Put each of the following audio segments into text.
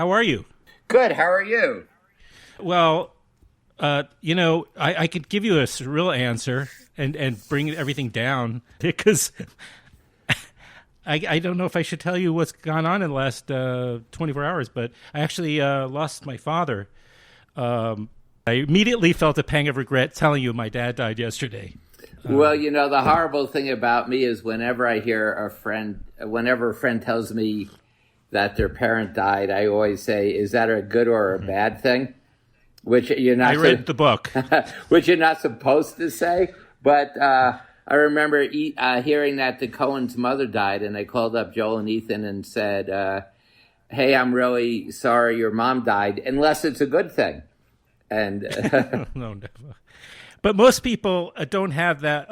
How are you? Good. How are you? Well, I could give you a real answer and bring everything down because I don't know if I should tell you what's gone on in the last 24 hours, but I actually lost my father. I immediately felt a pang of regret telling you my dad died yesterday. Well, the horrible thing about me is whenever I hear whenever a friend tells me that their parent died, I always say, is that a good or a bad thing? Which you're not. I read the book. Which you're not supposed to say. But I remember hearing that the Coen's mother died, and I called up Joel and Ethan and said, hey, I'm really sorry your mom died, unless it's a good thing. And no, never. But most people don't have that,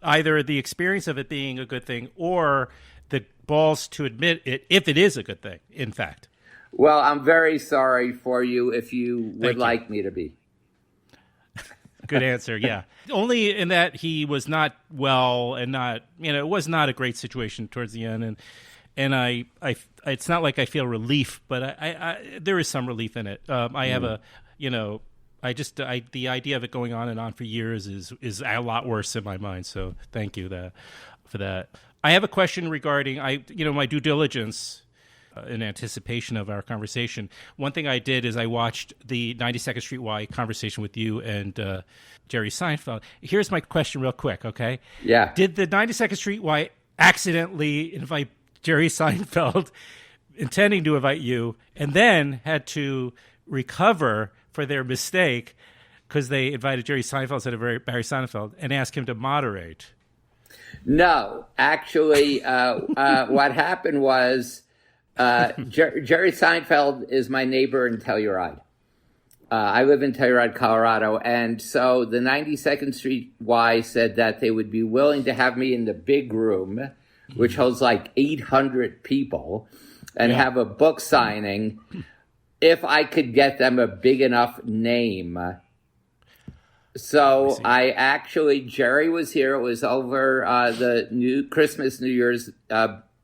either the experience of it being a good thing or the balls to admit it if it is a good thing, in fact. Well, I'm very sorry for you if you would like me to be. Good answer, yeah. Only in that he was not well and not, it was not a great situation towards the end. And I it's not like I feel relief, but I there is some relief in it. I have the idea of it going on and on for years is a lot worse in my mind. So thank you for that. I have a question regarding my due diligence in anticipation of our conversation. One thing I did is I watched the 92nd Street Y conversation with you and Jerry Seinfeld. Here's my question real quick, okay? Yeah. Did the 92nd Street Y accidentally invite Jerry Seinfeld, intending to invite you, and then had to recover for their mistake because they invited Jerry Seinfeld instead of Barry Sonnenfeld and asked him to moderate? No. Actually, what happened was Jerry Seinfeld is my neighbor in Telluride. I live in Telluride, Colorado. And so the 92nd Street Y said that they would be willing to have me in the big room, which holds like 800 people, and have a book signing if I could get them a big enough name. So Jerry was here. It was over the New Year's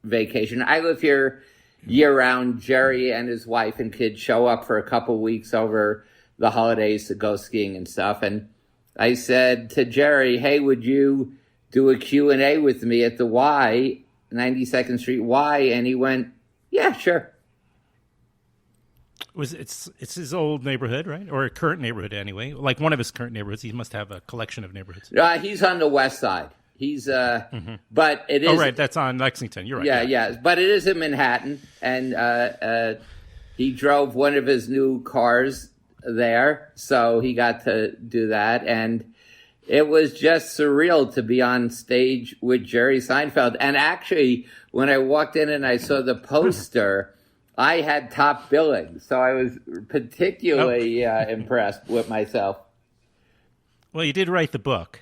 vacation. I live here year-round. Jerry and his wife and kids show up for a couple weeks over the holidays to go skiing and stuff. And I said to Jerry, hey, would you do a Q&A with me at the Y, 92nd Street Y? And he went, yeah, sure. It's his old neighborhood, right? Or a current neighborhood anyway. Like one of his current neighborhoods. He must have a collection of neighborhoods. He's on the west side. He's but it is. Oh, right. That's on Lexington. You're right. Yeah. But it is in Manhattan, and he drove one of his new cars there, so he got to do that, and it was just surreal to be on stage with Jerry Seinfeld. And actually, when I walked in and I saw the poster, I had top billing, so I was particularly impressed with myself. Well, you did write the book.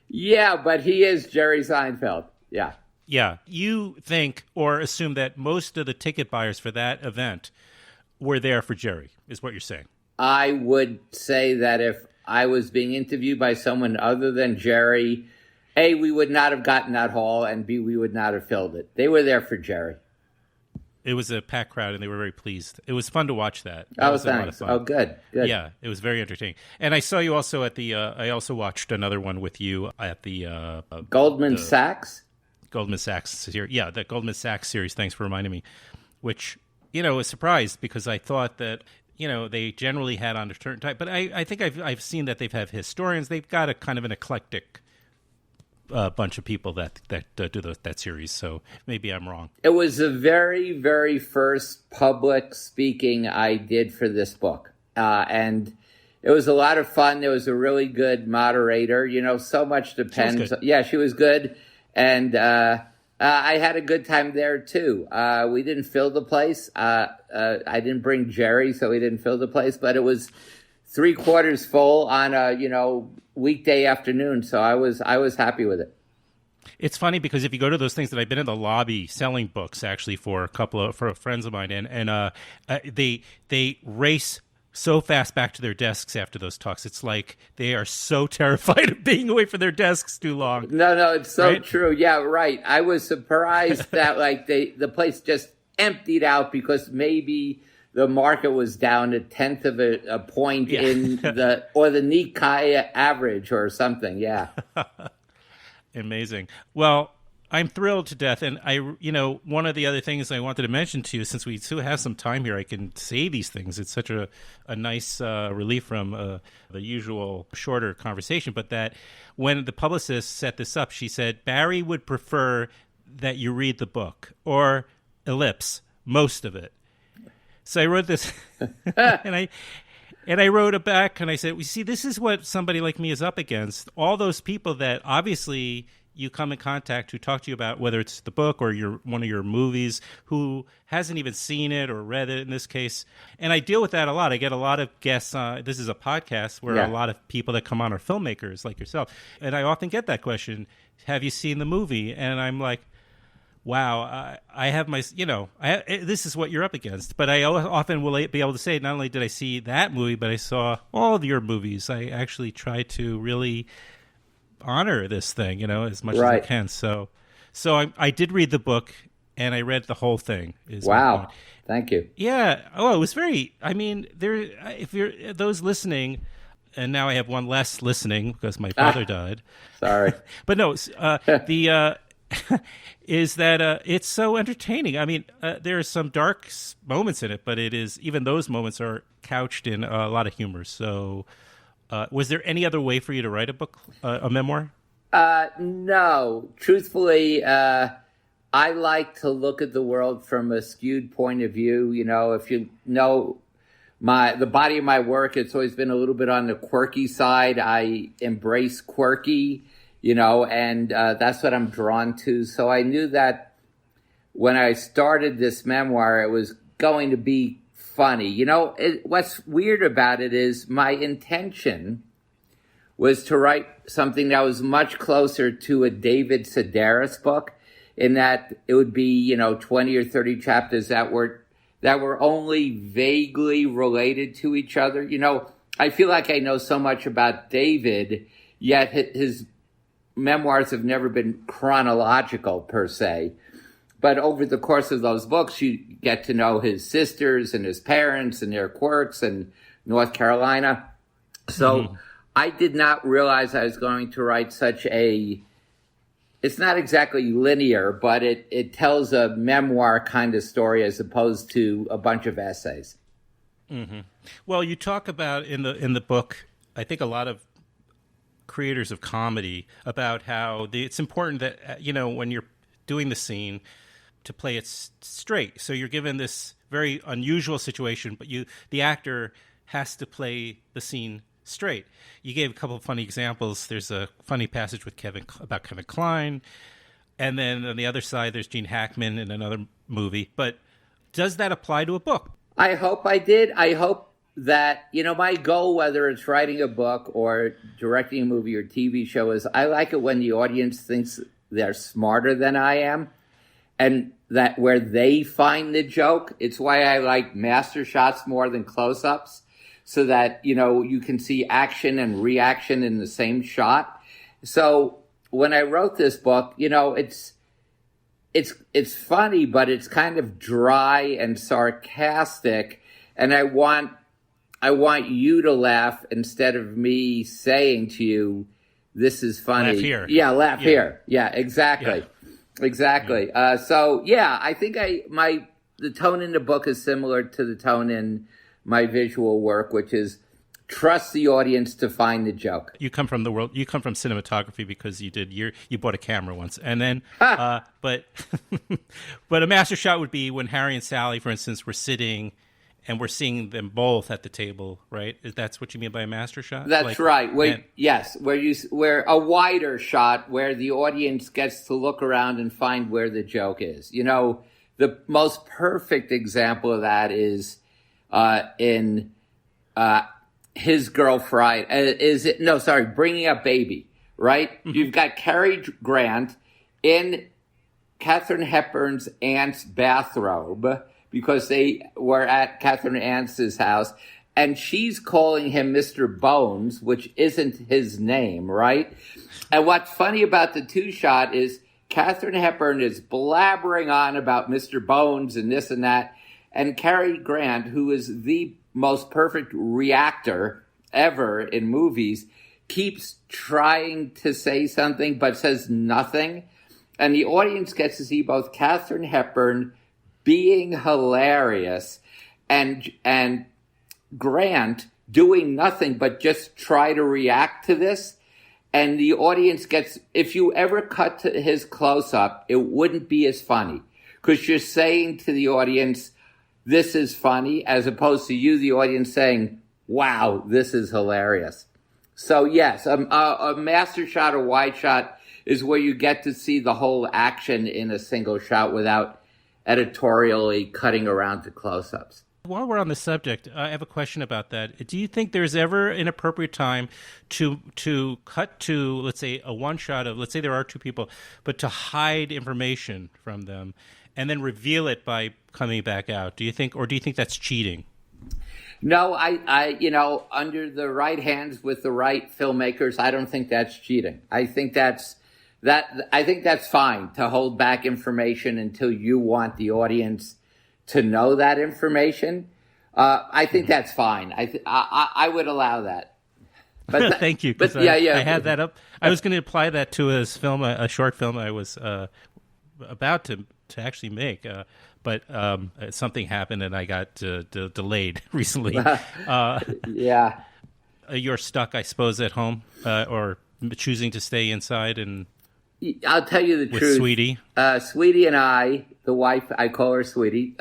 Yeah, but he is Jerry Seinfeld. Yeah. Yeah. You think or assume that most of the ticket buyers for that event were there for Jerry, is what you're saying. I would say that if I was being interviewed by someone other than Jerry, A, we would not have gotten that hall, and B, we would not have filled it. They were there for Jerry. It was a packed crowd, and they were very pleased. It was fun to watch that. Oh, thanks. Oh, good. Yeah, it was very entertaining. And I saw you also at the. I also watched another one with you at the Goldman Sachs. Goldman Sachs series. Yeah, the Goldman Sachs series. Thanks for reminding me. Which was surprised because I thought that they generally had on a certain type, but I think I've seen that they've had historians. They've got a kind of an eclectic bunch of people that do that series, so maybe I'm wrong. It was the very, very first public speaking I did for this book, and it was a lot of fun. There was a really good moderator. So much depends. Yeah, she was good, and I had a good time there too. We didn't fill the place. I didn't bring Jerry, so we didn't fill the place, but it was 3/4 full on a weekday afternoon, so I was happy with it. It's funny because if you go to those things that I've been in the lobby selling books actually for friends of mine, and they race so fast back to their desks after those talks. It's like they are so terrified of being away from their desks too long. No, it's so true. Yeah, right. I was surprised that the place just emptied out because maybe the market was down a tenth of a point in the Nikkei average or something. Yeah. Amazing. Well, I'm thrilled to death. And one of the other things I wanted to mention to you, since we still have some time here, I can say these things. It's such a nice relief from the usual shorter conversation. But that when the publicist set this up, she said, Barry would prefer that you read the book or ellipse most of it. So I wrote this and I wrote it back and I said, we see, this is what somebody like me is up against. All those people that obviously you come in contact who talk to you about, whether it's the book or one of your movies, who hasn't even seen it or read it in this case. And I deal with that a lot. I get a lot of guests. This is a podcast where a lot of people that come on are filmmakers like yourself. And I often get that question, have you seen the movie? And I'm like, wow, I have my, this is what you're up against. But I often will be able to say, not only did I see that movie, but I saw all of your movies. I actually try to really honor this thing, as much as I can. So I did read the book and I read the whole thing. Wow. Thank you. Yeah. Oh, it was very, if you're those listening, and now I have one less listening because my father died. Sorry. But no, is that it's so entertaining. There are some dark moments in it, but even those moments are couched in a lot of humor. So was there any other way for you to write a book, a memoir? No. Truthfully, I like to look at the world from a skewed point of view. If you know the body of my work, it's always been a little bit on the quirky side. I embrace quirky, and that's what I'm drawn to. So I knew that when I started this memoir, it was going to be funny. What's weird about it is my intention was to write something that was much closer to a David Sedaris book, in that it would be, 20 or 30 chapters that were only vaguely related to each other. I feel like I know so much about David, yet his memoirs have never been chronological per se. But over the course of those books, you get to know his sisters and his parents and their quirks and North Carolina. So I did not realize I was going to write it's not exactly linear, but it tells a memoir kind of story as opposed to a bunch of essays. Mm-hmm. Well, you talk about in the book, I think a lot of creators of comedy, about how it's important that, when you're doing the scene, to play it straight. So you're given this very unusual situation, but the actor has to play the scene straight. You gave a couple of funny examples. There's a funny passage with about Kevin Kline, and then on the other side, there's Gene Hackman in another movie. But does that apply to a book? I hope I did. I hope that, my goal, whether it's writing a book or directing a movie or TV show, is I like it when the audience thinks they're smarter than I am, and that where they find the joke. It's why I like master shots more than close-ups, so that, you can see action and reaction in the same shot. So when I wrote this book, it's funny, but it's kind of dry and sarcastic. And I want you to laugh instead of me saying to you, this is funny. Laugh here. Yeah, laugh here. Yeah, exactly. Yeah. Exactly. Yeah. I think the tone in the book is similar to the tone in my visual work, which is trust the audience to find the joke. You come from cinematography because you bought a camera once, and then but a master shot would be when Harry and Sally, for instance, were sitting and we're seeing them both at the table, right? That's what you mean by a master shot? That's right. Where a wider shot where the audience gets to look around and find where the joke is. The most perfect example of that is in His Girlfriend. Bringing Up Baby, right? Mm-hmm. You've got Cary Grant in Katharine Hepburn's aunt's bathrobe, because they were at Catherine Ance's house, and she's calling him Mr. Bones, which isn't his name, right? And what's funny about the two-shot is Katharine Hepburn is blabbering on about Mr. Bones and this and that, And Cary Grant, who is the most perfect reactor ever in movies, keeps trying to say something but says nothing. And the audience gets to see both Katharine Hepburn being hilarious and Grant doing nothing but just try to react to this. And the audience gets, if you ever cut to his close-up, it wouldn't be as funny. Because you're saying to the audience, this is funny, as opposed to you, the audience, saying, wow, this is hilarious. So yes, a master shot or wide shot is where you get to see the whole action in a single shot without editorially cutting around to close-ups. While we're on the subject, I have a question about that. Do you think there's ever an appropriate time to cut to, let's say, a one shot of, let's say there are two people, but to hide information from them and then reveal it by coming back out? Do you think that's cheating? No, I under the right hands with the right filmmakers, I don't think that's cheating. I think that's fine to hold back information until you want the audience to know that information. I think that's fine. I would allow that. But thank you. But I had that up. I was going to apply that to a short film I was about to actually make, but something happened and I got delayed recently. Yeah. You're stuck, I suppose, at home or choosing to stay inside and. I'll tell you the with truth. Sweetie. Sweetie and I, the wife, I call her Sweetie,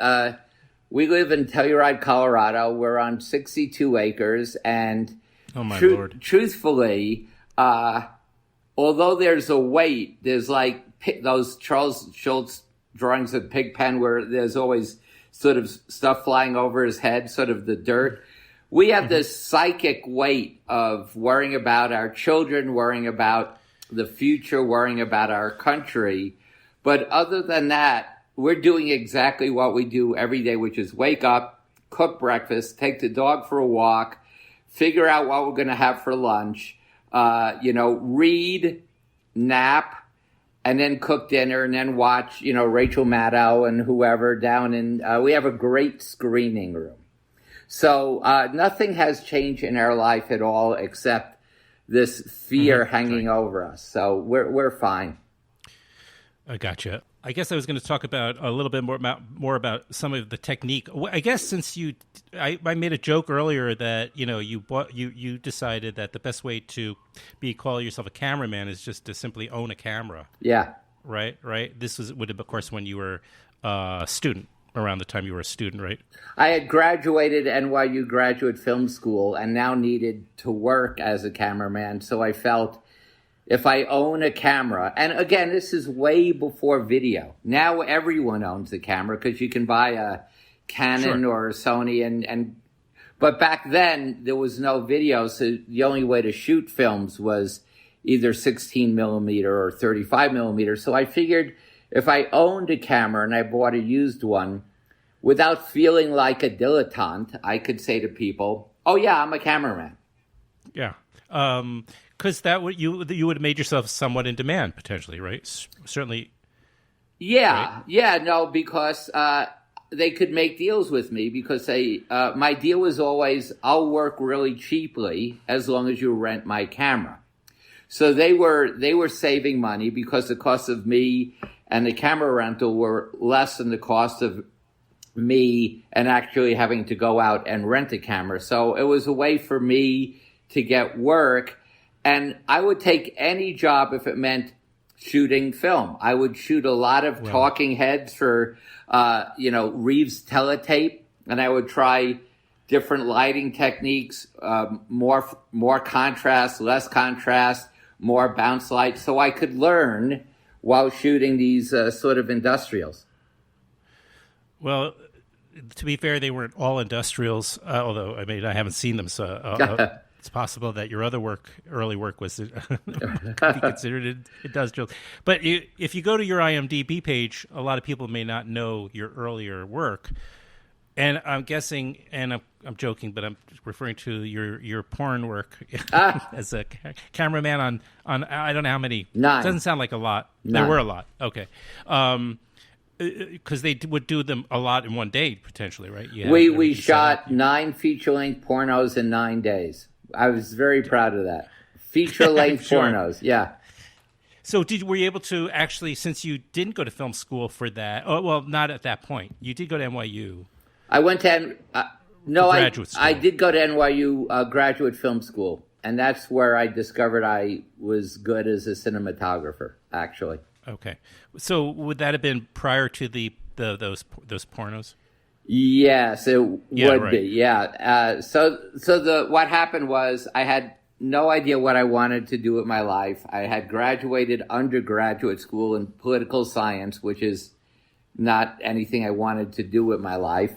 we live in Telluride, Colorado. We're on 62 acres. And oh my Lord. Truthfully, although there's a wait, there's like those Charles Schultz drawings of Pigpen where there's always sort of stuff flying over his head, sort of the dirt. We have this psychic weight of worrying about our children, worrying about the future, worrying about our country. But other than that, we're doing exactly what we do every day, which is wake up, cook breakfast, take the dog for a walk, figure out what we're going to have for lunch, read, nap, and then cook dinner and then watch, Rachel Maddow and whoever down in, we have a great screening room. So nothing has changed in our life at all except this fear hanging over us. So we're fine. I gotcha. I guess I was going to talk about a little bit more about some of the technique. I guess since I made a joke earlier that you decided that the best way to call yourself a cameraman is just to simply own a camera. Yeah. Right. This would have, of course, when you were a student. Around the time you were a student, right? I had graduated NYU Graduate Film School and now needed to work as a cameraman. So I felt if I own a camera, and again, this is way before video. Now everyone owns a camera because you can buy a Canon or a Sony. But back then there was no video. So the only way to shoot films was either 16 millimeter or 35 millimeter. So I figured if I owned a camera and I bought a used one, without feeling like a dilettante, I could say to people, "Oh yeah, I'm a cameraman." Yeah, because that would you would have made yourself somewhat in demand potentially, right? Certainly. Yeah, right? Yeah, no, because they could make deals with me because my deal was always, "I'll work really cheaply as long as you rent my camera." So they were saving money because the cost of me and the camera rental were less than the cost of me and actually having to go out and rent a camera. So it was a way for me to get work. And I would take any job if it meant shooting film. I would shoot a lot of talking heads for, Reeves Teletape. And I would try different lighting techniques, more contrast, less contrast, more bounce light. So I could learn while shooting these sort of industrials. Well, to be fair, they weren't all industrials, although, I haven't seen them, so it's possible that your other early work was could be considered industrial. But if you go to your IMDb page, a lot of people may not know your earlier work. And I'm guessing, and I'm joking, but I'm referring to your porn work as a cameraman on I don't know how many. 9. Doesn't sound like a lot. 9. There were a lot. Okay. because they would do them a lot in one day, potentially, right? We shot 9 feature-length pornos in 9 days. I was very proud of that. Feature-length sure. pornos, yeah. So were you able to actually, since you didn't go to film school for that, well, not at that point, you did go to NYU. I went to, graduate school. I did go to NYU graduate film school, and that's where I discovered I was good as a cinematographer, actually. Okay. So would that have been prior to those pornos? Yes, it would right. be, yeah. So what happened was I had no idea what I wanted to do with my life. I had graduated undergraduate school in political science, which is not anything I wanted to do with my life.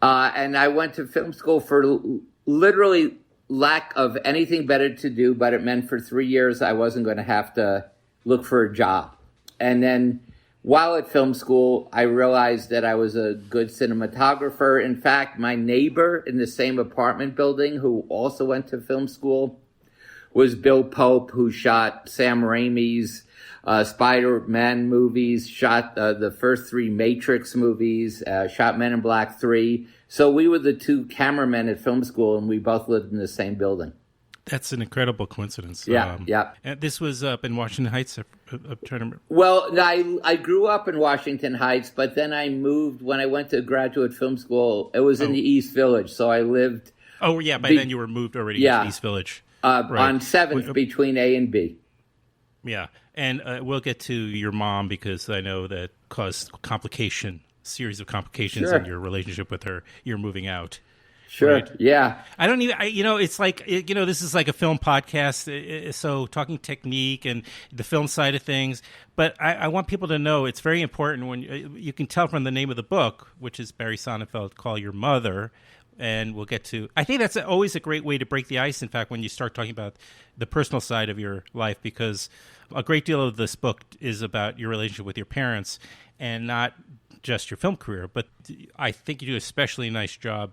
And I went to film school for literally lack of anything better to do, but it meant for 3 years I wasn't going to have to look for a job. And then while at film school, I realized that I was a good cinematographer. In fact, my neighbor in the same apartment building who also went to film school was Bill Pope, who shot Sam Raimi's Spider-Man movies, shot the first 3 Matrix movies, shot Men in Black 3. So we were the 2 cameramen at film school, and we both lived in the same building. That's an incredible coincidence. Yeah. And this was up in Washington Heights. I'm trying to remember. Well, I grew up in Washington Heights, but then I moved when I went to graduate film school. It was in the East Village, so I lived. Oh yeah, by then you were moved already to East Village. Right. On 7th between A and B. Yeah, and we'll get to your mom because I know that caused series of complications in your relationship with her. You're moving out. Sure. Right? Yeah. I don't even. It's like this is like a film podcast, so talking technique and the film side of things. But I want people to know it's very important when you can tell from the name of the book, which is Barry Sonnenfeld, Call Your Mother. And we'll get to. I think that's always a great way to break the ice. In fact, when you start talking about the personal side of your life, because a great deal of this book is about your relationship with your parents, and not just your film career. But I think you do an especially nice job,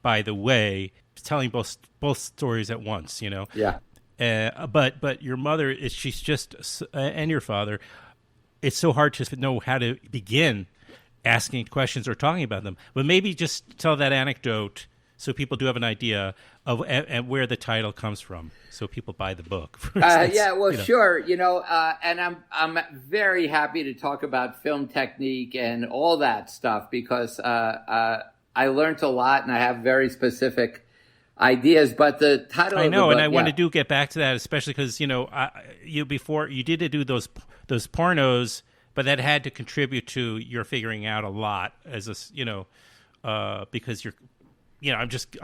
by the way, telling both stories at once. Yeah. But your mother she's just and your father. It's so hard to know how to begin asking questions or talking about them. But maybe just tell that anecdote so people do have an idea of and where the title comes from, so people buy the book. Sure. And I'm very happy to talk about film technique and all that stuff because I learned a lot and I have very specific ideas. But the title I know, of the book, and I want to get back to that, especially because before you did do those pornos. But that had to contribute to your figuring out a lot as because you're, I'm just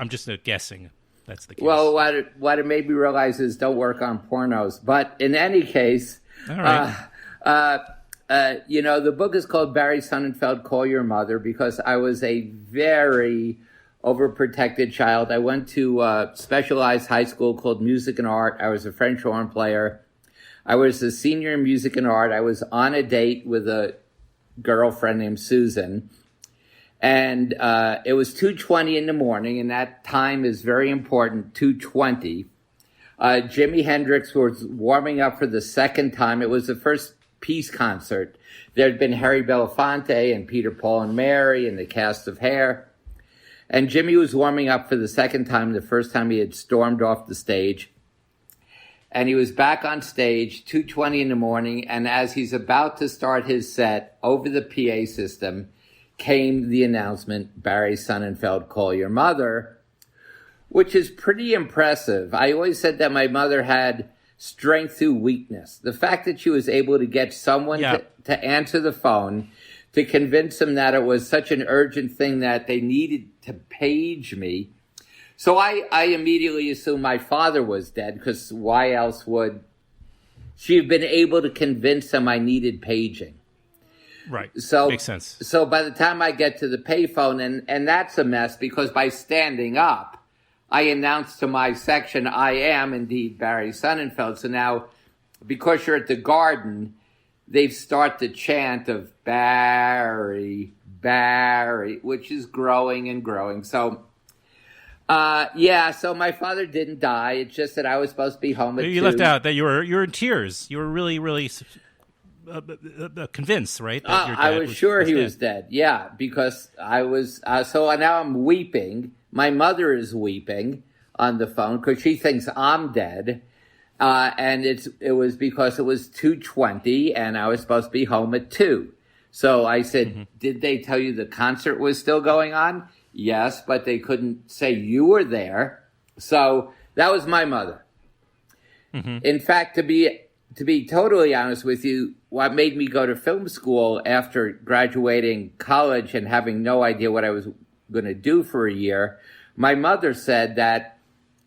guessing that's the case. Well, what it made me realize is don't work on pornos. But in any case, all right. The book is called Barry Sonnenfeld, Call Your Mother, because I was a very overprotected child. I went to a specialized high school called Music and Art. I was a French horn player. I was a senior in music and art. I was on a date with a girlfriend named Susan. And it was 2:20 in the morning, and that time is very important, 2:20. Jimi Hendrix was warming up for the second time. It was the first Peace concert. There had been Harry Belafonte and Peter, Paul, and Mary and the cast of Hair. And Jimmy was warming up for the second time, the first time he had stormed off the stage. And he was back on stage, 2:20 in the morning, and as he's about to start his set, over the PA system came the announcement, Barry Sonnenfeld, Call Your Mother, which is pretty impressive. I always said that my mother had strength through weakness. The fact that she was able to get someone to answer the phone, to convince them that it was such an urgent thing that they needed to page me. So I immediately assumed my father was dead, because why else would she have been able to convince him I needed paging? Right. So makes sense. So by the time I get to the payphone, and that's a mess, because by standing up, I announced to my section, I am indeed Barry Sonnenfeld. So now, because you're at the Garden, they start the chant of Barry, Barry, which is growing and growing. So so my father didn't die. It's just that I was supposed to be home at 2. You left out that you were in tears. You were really, really convinced, right? That your dad I was sure he dead. was dead. Yeah, because I was. So now I'm weeping. My mother is weeping on the phone because she thinks I'm dead. And it was because it was 2:20 and I was supposed to be home at 2. So I said, Did they tell you the concert was still going on? Yes, but they couldn't say you were there. So that was my mother. In fact, to be totally honest with you, what made me go to film school after graduating college and having no idea what I was going to do for a year, my mother said that,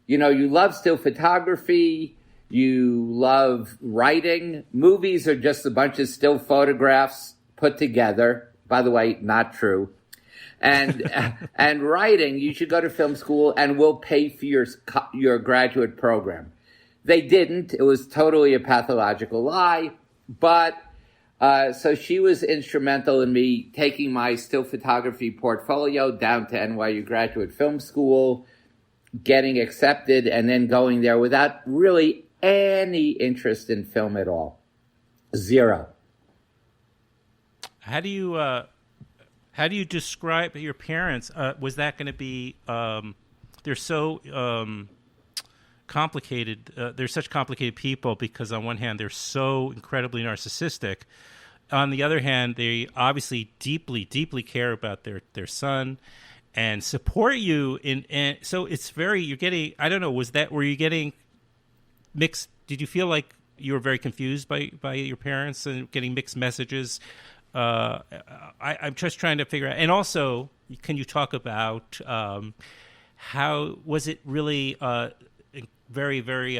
you love still photography, you love writing. Movies are just a bunch of still photographs put together. By the way, not true. And and writing, you should go to film school and we'll pay for your graduate program. They didn't. It was totally a pathological lie. But so she was instrumental in me taking my still photography portfolio down to NYU Graduate Film School, getting accepted, and then going there without really any interest in film at all. Zero. How do you describe your parents? Was that going to be? They're so complicated. They're such complicated people because on one hand they're so incredibly narcissistic. On the other hand, they obviously deeply, deeply care about their son and support you. And so it's very. You're getting. I don't know. Were you getting mixed? Did you feel like you were very confused by your parents and getting mixed messages? I'm just trying to figure out. And also, can you talk about how was it really very, very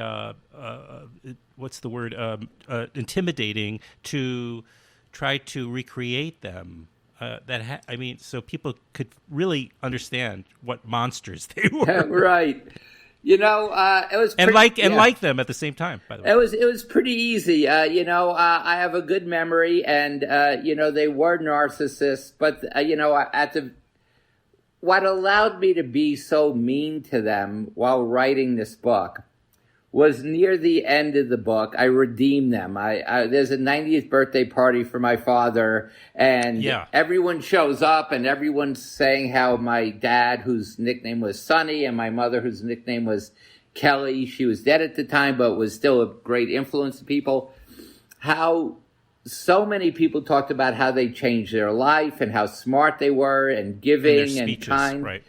what's the word? Intimidating to try to recreate them. So people could really understand what monsters they were. Right. It was like them at the same time. By the way, it was pretty easy. I have a good memory, and they were narcissists. But what allowed me to be so mean to them while writing this book was near the end of the book. I redeemed them. There's a 90th birthday party for my father, and everyone shows up, and everyone's saying how my dad, whose nickname was Sonny, and my mother, whose nickname was Kelly, she was dead at the time, but was still a great influence to people, how so many people talked about how they changed their life and how smart they were and giving and kind. Right.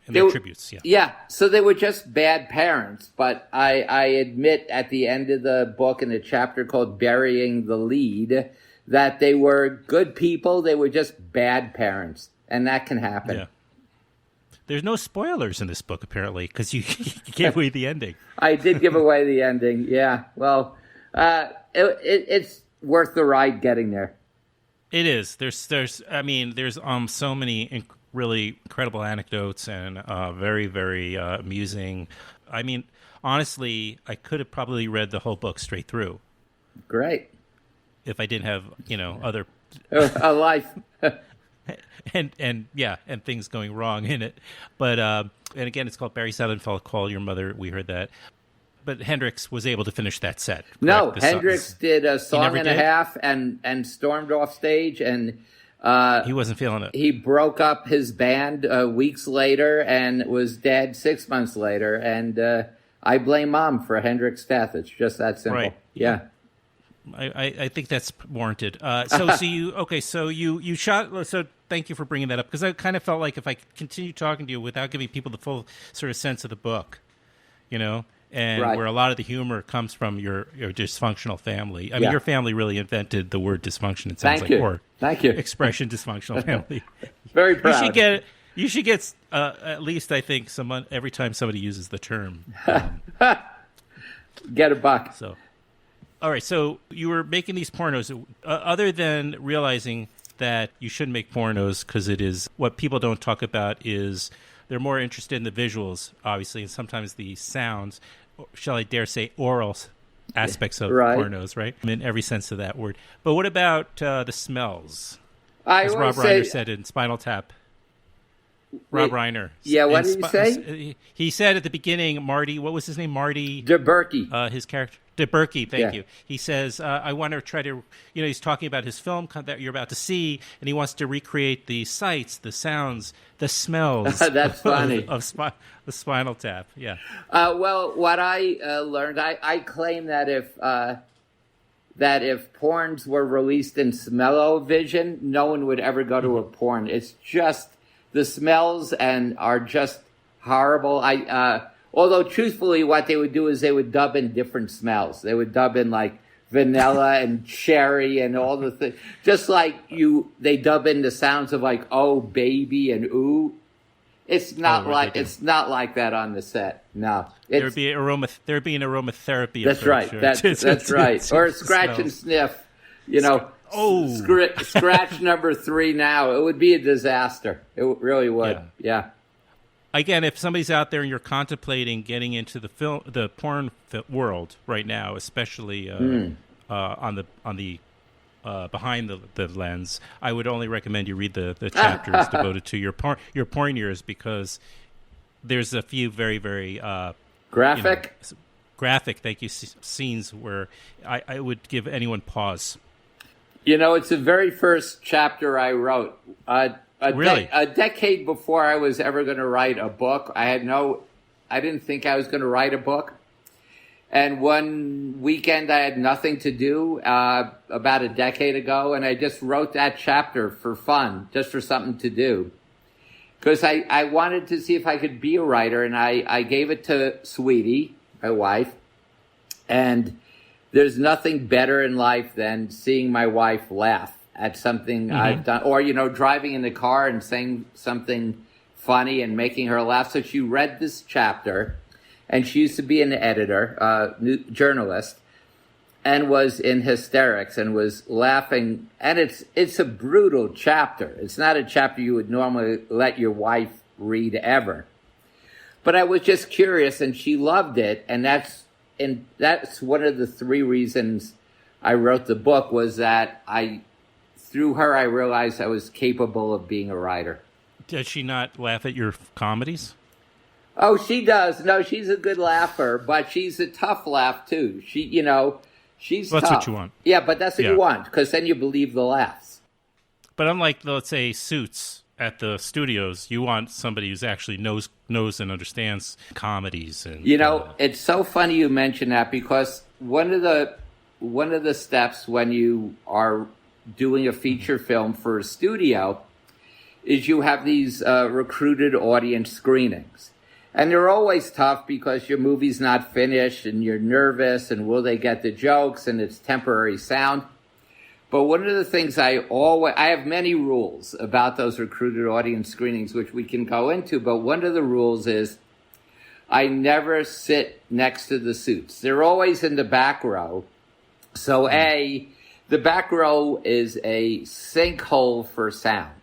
And their tributes, Yeah, so they were just bad parents. But I admit at the end of the book in a chapter called Burying the Lead that they were good people. They were just bad parents. And that can happen. Yeah. There's no spoilers in this book, apparently, because you gave away the ending. I did give away the ending, yeah. Well, it's worth the ride getting there. It is. There's so many really incredible anecdotes and very, very amusing. I mean, honestly, I could have probably read the whole book straight through. Great. If I didn't have, other a life. and things going wrong in it. But and again, it's called Barry Sonnenfeld, Call Your Mother. We heard that. But Hendrix was able to finish that set. Correct? No, Hendrix did a song and a half and stormed off stage, and he wasn't feeling it. He broke up his band weeks later and was dead 6 months later. And I blame Mom for Hendrix's death. It's just that simple. Right. Yeah. I think that's warranted. So you shot. So thank you for bringing that up, because I kind of felt like if I continue talking to you without giving people the full sort of sense of the book, and right. Where a lot of the humor comes from your dysfunctional family. I mean, your family really invented the word dysfunction. It sounds or thank you. Expression dysfunctional family. Very proud. You should get at least, I think, someone every time somebody uses the term. Get a buck. So, all right. So you were making these pornos. Other than realizing that you shouldn't make pornos because it is what people don't talk about is they're more interested in the visuals, obviously, and sometimes the sounds. Shall I dare say oral aspects of pornos, right? In every sense of that word. But what about the smells? As Rob Reiner said in Spinal Tap. Rob Reiner. Yeah, what did he say? He said at the beginning, Marty, what was his name? Marty DeBurkey. His character. Berkey, thank Yeah. you. He says, I want to try to, he's talking about his film that you're about to see, and he wants to recreate the sights, the sounds, the smells That's funny. of the Spinal Tap. Yeah. Well, what I learned, I claim that if porns were released in smell-o-vision, no one would ever go to a porn. It's just the smells are just horrible. Although truthfully, what they would do is they would dub in different smells. They would dub in like vanilla and cherry and all the things. Just like they dub in the sounds of like, oh, baby and ooh. It's not it's not like that on the set. No. There'd be an aromatherapy. That's right. That's right. Or a scratch and sniff, scratch number 3 now. It would be a disaster. It really would. Yeah. Again, if somebody's out there and you're contemplating getting into the porn world right now, especially on the behind the lens, I would only recommend you read the chapters devoted to your porn years, because there's a few very, very graphic. Graphic, thank you, scenes where I would give anyone pause. It's the very first chapter I wrote. Really? A decade before I was ever going to write a book, I didn't think I was going to write a book. And one weekend I had nothing to do about a decade ago, and I just wrote that chapter for fun, just for something to do. Because I wanted to see if I could be a writer, and I gave it to Sweetie, my wife. And there's nothing better in life than seeing my wife laugh at something I've done, or, driving in the car and saying something funny and making her laugh. So she read this chapter, and she used to be an editor, journalist, and was in hysterics and was laughing. And it's a brutal chapter. It's not a chapter you would normally let your wife read ever. But I was just curious, and she loved it. And that's one of the 3 reasons I wrote the book, was that through her, I realized I was capable of being a writer. Does she not laugh at your comedies? Oh, she does. No, she's a good laugher, but she's a tough laugh too. She's That's tough. what you want. Yeah, but that's what you want, because then you believe the laughs. But unlike, let's say, Suits at the studios, you want somebody who's actually knows and understands comedies. And it's so funny you mention that, because one of the steps when you are doing a feature film for a studio is you have these recruited audience screenings. And they're always tough, because your movie's not finished and you're nervous, and will they get the jokes, and it's temporary sound. But one of the things I have many rules about those recruited audience screenings, which we can go into, but one of the rules is I never sit next to the suits. They're always in the back row. So the back row is a sinkhole for sound.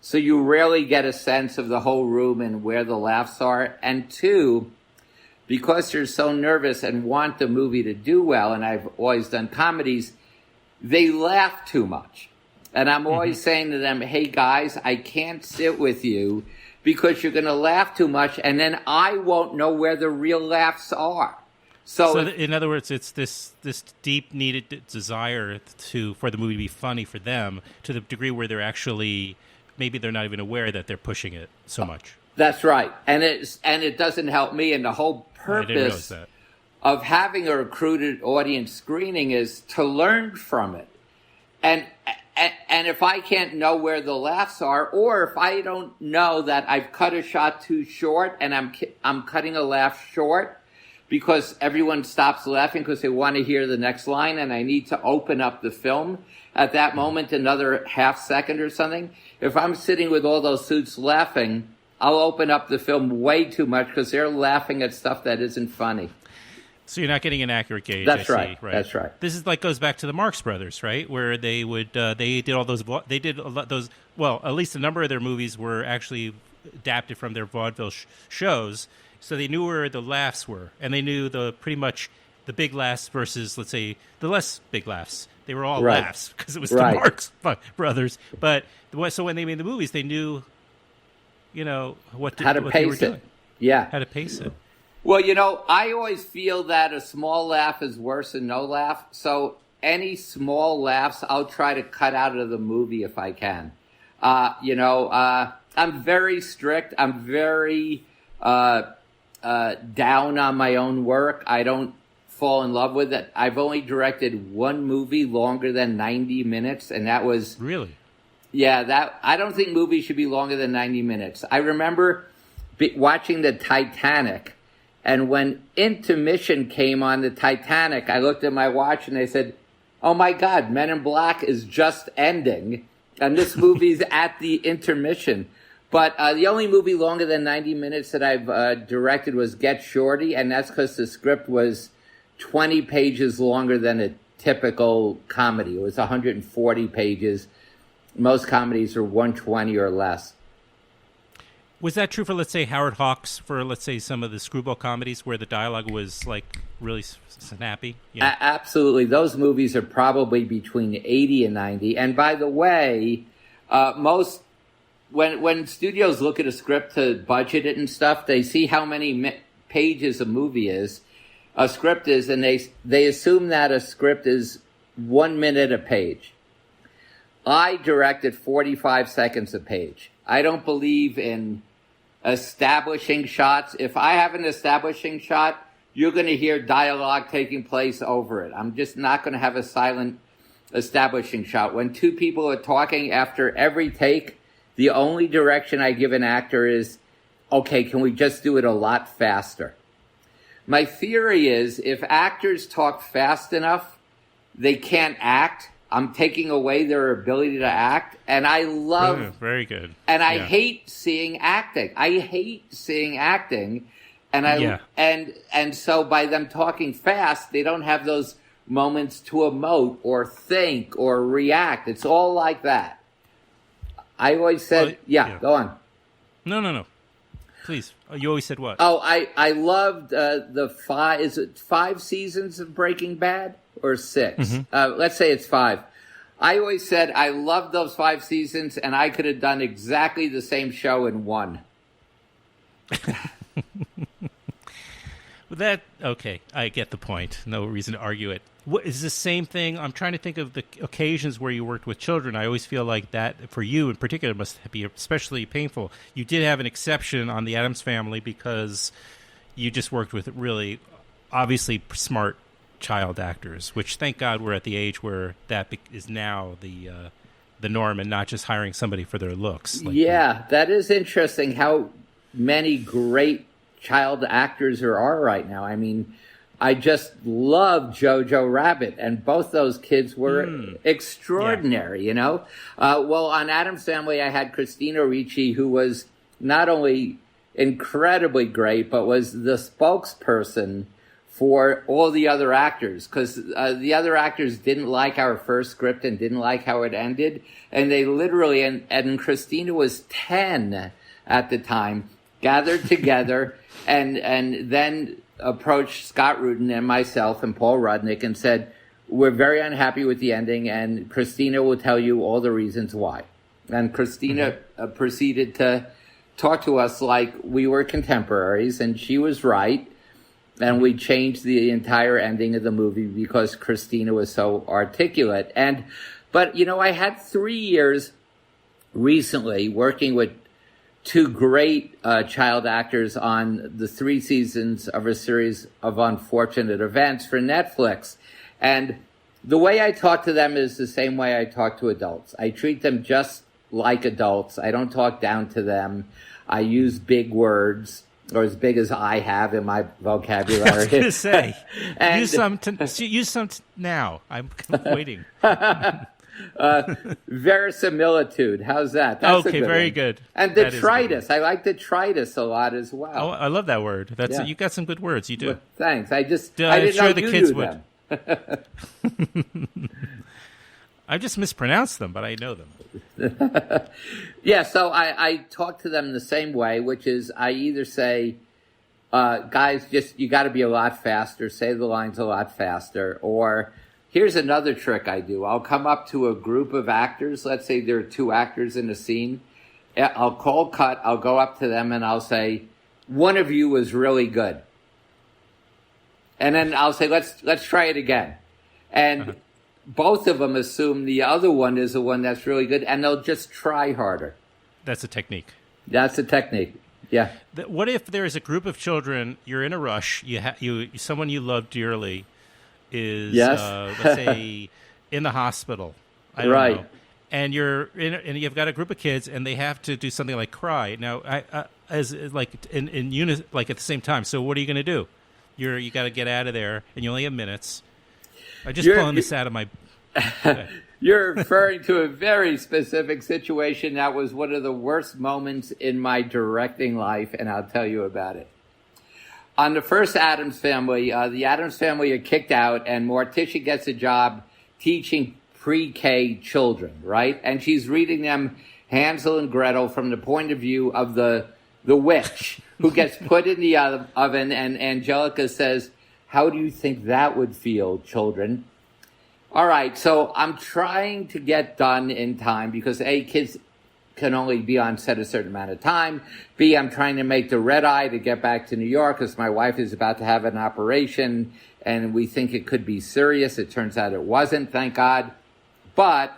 So you rarely get a sense of the whole room and where the laughs are. And 2, because you're so nervous and want the movie to do well, and I've always done comedies, they laugh too much. And I'm always saying to them, hey guys, I can't sit with you because you're going to laugh too much, and then I won't know where the real laughs are. So in other words, it's this deep needed desire for the movie to be funny for them, to the degree where they're actually, maybe they're not even aware that they're pushing it so much. That's right. And it doesn't help me. And the whole purpose of having a recruited audience screening is to learn from it. And if I can't know where the laughs are, or if I don't know that I've cut a shot too short and I'm cutting a laugh short because everyone stops laughing because they want to hear the next line, and I need to open up the film at that moment, another half second or something. If I'm sitting with all those suits laughing, I'll open up the film way too much because they're laughing at stuff that isn't funny. So you're not getting an accurate gauge. That's right. That's right. This is goes back to the Marx Brothers, right? Where they would they did a lot those. Well, at least a number of their movies were actually adapted from their vaudeville shows, so they knew where the laughs were, and they knew pretty much the big laughs versus, let's say, the less big laughs. They were all laughs because it was the Marx Brothers. But so when they made the movies, they knew, how to pace it. Yeah, how to pace it. Well, I always feel that a small laugh is worse than no laugh. So any small laughs, I'll try to cut out of the movie if I can. I'm very strict. I'm very down on my own work. I don't fall in love with it. I've only directed one movie longer than 90 minutes, and that was... Really? Yeah, I don't think movies should be longer than 90 minutes. I remember watching the Titanic, and when intermission came on the Titanic, I looked at my watch and I said, oh my God, Men in Black is just ending, and this movie's at the intermission. But the only movie longer than 90 minutes that I've directed was Get Shorty, and that's because the script was 20 pages longer than a typical comedy. It was 140 pages. Most comedies are 120 or less. Was that true for, let's say, Howard Hawks, for, let's say, some of the screwball comedies where the dialogue was, like, really snappy? Yeah. Absolutely. Those movies are probably between 80 and 90. And by the way, when studios look at a script to budget it and stuff, they see how many pages a script is, and they assume that a script is 1 minute a page. I directed 45 seconds a page. I don't believe in establishing shots. If I have an establishing shot, you're going to hear dialogue taking place over it. I'm just not going to have a silent establishing shot. When two people are talking after every take, the only direction I give an actor is, okay, can we just do it a lot faster? My theory is if actors talk fast enough, they can't act. I'm taking away their ability to act, and I love... very good. And I hate seeing acting. And so by them talking fast, they don't have those moments to emote or think or react. It's all like that. I always said... go on. No. Please. You always said what? Oh, I loved the 5 seasons of Breaking Bad? Or 6. Mm-hmm. Let's say it's 5. I always said I loved those 5 seasons, and I could have done exactly the same show in 1. Okay, I get the point. No reason to argue it. What is the same thing? I'm trying to think of the occasions where you worked with children. I always feel like that, for you in particular, must be especially painful. You did have an exception on the Addams Family because you just worked with really, obviously smart child actors, which thank God we're at the age where that is now the norm and not just hiring somebody for their looks. That is interesting how many great child actors there are right now. I mean, I just love Jojo Rabbit, and both those kids were extraordinary, Well, on Addams Family, I had Christina Ricci, who was not only incredibly great, but was the spokesperson for all the other actors, because the other actors didn't like our first script and didn't like how it ended. And they literally, and Christina was 10 at the time, gathered together and then approached Scott Rudin and myself and Paul Rudnick and said, we're very unhappy with the ending, and Christina will tell you all the reasons why. And Christina proceeded to talk to us like we were contemporaries, and she was right. And we changed the entire ending of the movie because Christina was so articulate. But I had 3 years recently working with 2 great child actors on the 3 seasons of a series of unfortunate events for Netflix. And the way I talk to them is the same way I talk to adults. I treat them just like adults. I don't talk down to them. I use big words, or as big as I have in my vocabulary. I was going to say, use some now. I'm waiting. Verisimilitude. How's that? That's okay, very good. And detritus. I like detritus a lot as well. Oh, I love that word. You got some good words. You do. Well, thanks. I didn't know the kids knew would. them. I just mispronounced them, but I know them. So I talk to them the same way, which is I either say, guys, you got to be a lot faster, say the lines a lot faster, or here's another trick I do. I'll come up to a group of actors. Let's say there are 2 actors in a scene. I'll call cut. I'll go up to them and I'll say, one of you was really good. And then I'll say, let's try it again. And both of them assume the other one is the one that's really good, and they'll just try harder. That's a technique. That's a technique. Yeah. What if there is a group of children, you're in a rush, someone you love dearly is, let's say, in the hospital. I don't know. And and you've got a group of kids, and they have to do something like cry. Now, as like in unison, like at the same time. So what are you going to do? You got to get out of there, and you only have minutes. I'm just pulling this out of my. You're referring to a very specific situation that was one of the worst moments in my directing life, and I'll tell you about it. On the first Addams Family, the Addams Family are kicked out, and Morticia gets a job teaching pre-K children, right? And she's reading them Hansel and Gretel from the point of view of the witch who gets put in the oven, and Angelica says, "How do you think that would feel, children?" All right, so I'm trying to get done in time because A, kids can only be on set a certain amount of time. B, I'm trying to make the red eye to get back to New York because my wife is about to have an operation and we think it could be serious. It turns out it wasn't, thank God. But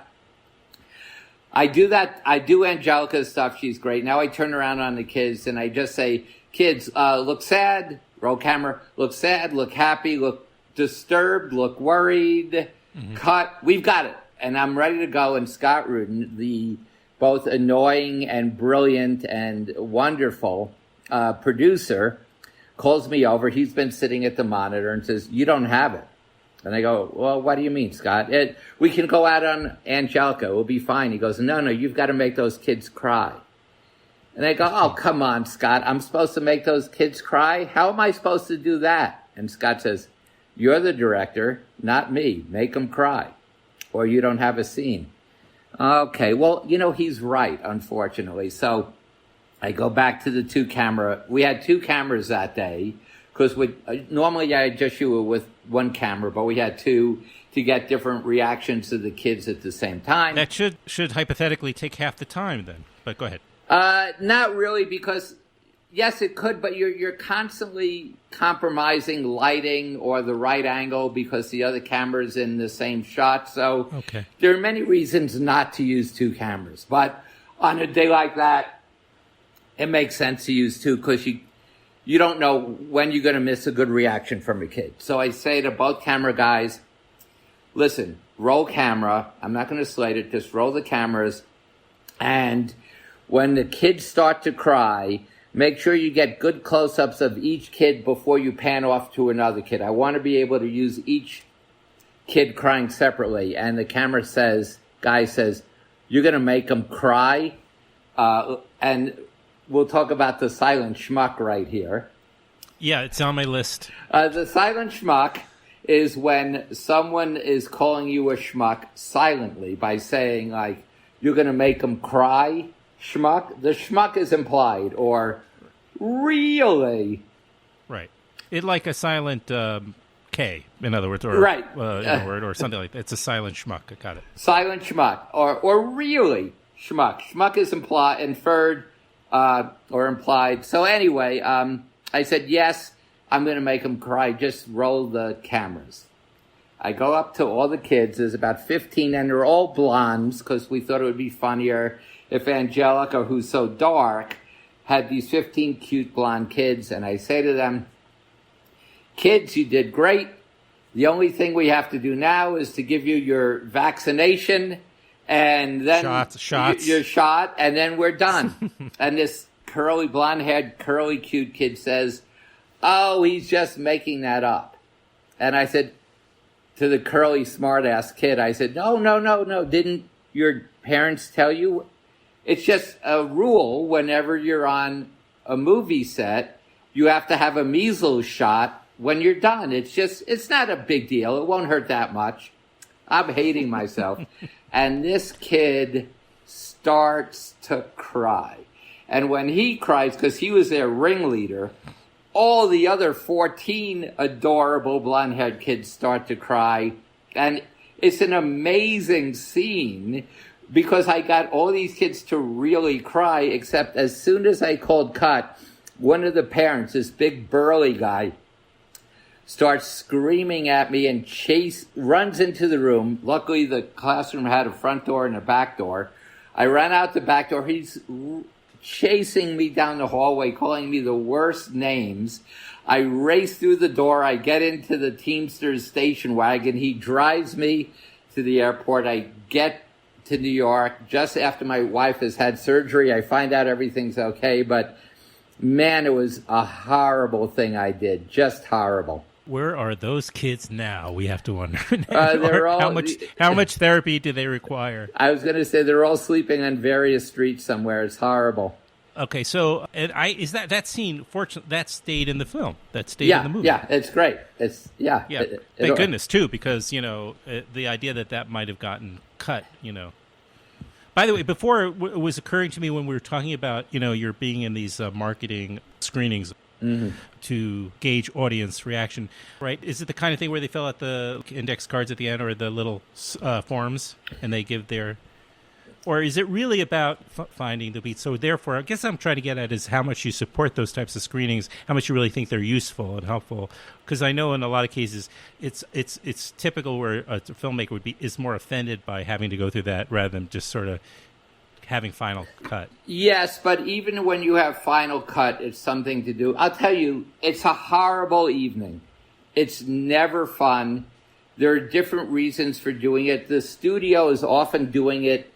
I do that. I do Angelica's stuff. She's great. Now I turn around on the kids and I just say, kids, look sad, roll camera, look sad, look happy, look disturbed, look worried. Cut. We've got it. And I'm ready to go. And Scott Rudin, the both annoying and brilliant and wonderful producer, calls me over. He's been sitting at the monitor and says, "You don't have it." And I go, "Well, what do you mean, Scott? We can go out on Angelica. We'll be fine." He goes, No, you've got to make those kids cry." And I go, "Oh, come on, Scott. I'm supposed to make those kids cry? How am I supposed to do that?" And Scott says, "You're the director, not me. Make them cry, or you don't have a scene." Okay, well, he's right, unfortunately. So I go back to the two camera. We had two cameras that day because normally I just shoot with one camera, but we had two to get different reactions to the kids at the same time. That should hypothetically take half the time then, but go ahead. Not really, because yes, it could, but you're constantly compromising lighting or the right angle because the other camera's in the same shot. So There are many reasons not to use two cameras. But on a day like that, it makes sense to use two because you don't know when you're going to miss a good reaction from a kid. So I say to both camera guys, listen, roll camera. I'm not going to slate it. Just roll the cameras. And when the kids start to cry, make sure you get good close-ups of each kid before you pan off to another kid. I want to be able to use each kid crying separately. And the camera guy says, "You're going to make them cry?" And we'll talk about the silent schmuck right here. Yeah, it's on my list. The silent schmuck is when someone is calling you a schmuck silently by saying, like, "You're going to make them cry, schmuck." The schmuck is implied, or really. Right. It like a silent K, in other words, or right. In a word, or something like that. It's a silent schmuck. I got it. Silent schmuck, or really schmuck. Schmuck is inferred or implied. So anyway, I said, yes, I'm going to make them cry. Just roll the cameras. I go up to all the kids. There's about 15, and they're all blondes because we thought it would be funnier if Angelica, who's so dark, had these 15 cute blonde kids. And I say to them, "Kids, you did great. The only thing we have to do now is to give you your vaccination and then shots. Your shot, and then we're done." And this curly, blonde-haired, curly, cute kid says, "Oh, he's just making that up." And I said to the curly, smart-ass kid, I said, No. Didn't your parents tell you? It's just a rule whenever you're on a movie set, you have to have a measles shot when you're done. It's not a big deal. It won't hurt that much. I'm hating myself. And this kid starts to cry. And when he cries, because he was their ringleader, all the other 14 adorable blonde-haired kids start to cry. And it's an amazing scene because I got all these kids to really cry, except as soon as I called cut, one of the parents, this big burly guy, starts screaming at me and runs into the room. Luckily, the classroom had a front door and a back door. I ran out the back door. He's chasing me down the hallway, calling me the worst names. I race through the door. I get into the Teamsters station wagon. He drives me to the airport. I get to New York just after my wife has had surgery. I find out everything's okay, but man, it was a horrible thing I did. Just horrible. Where are those kids now? We have to wonder. How much therapy do they require? I was going to say they're all sleeping on various streets somewhere. It's horrible. Okay, so is that scene? Fortunately, that stayed in the film. That stayed in the movie. Yeah, it's great. Thank goodness too, because the idea that might have gotten cut. By the way, before it was occurring to me when we were talking about you're being in these marketing screenings. Mm-hmm. To gauge audience reaction, right? Is it the kind of thing where they fill out the index cards at the end or the little forms and they give or is it really about finding the beat? So therefore, I guess I'm trying to get at is how much you support those types of screenings, how much you really think they're useful and helpful. Because I know in a lot of cases, it's typical where a filmmaker is more offended by having to go through that rather than just sort of having final cut. Yes, but even when you have final cut, it's something to do. I'll tell you, it's a horrible evening. It's never fun. There are different reasons for doing it. The studio is often doing it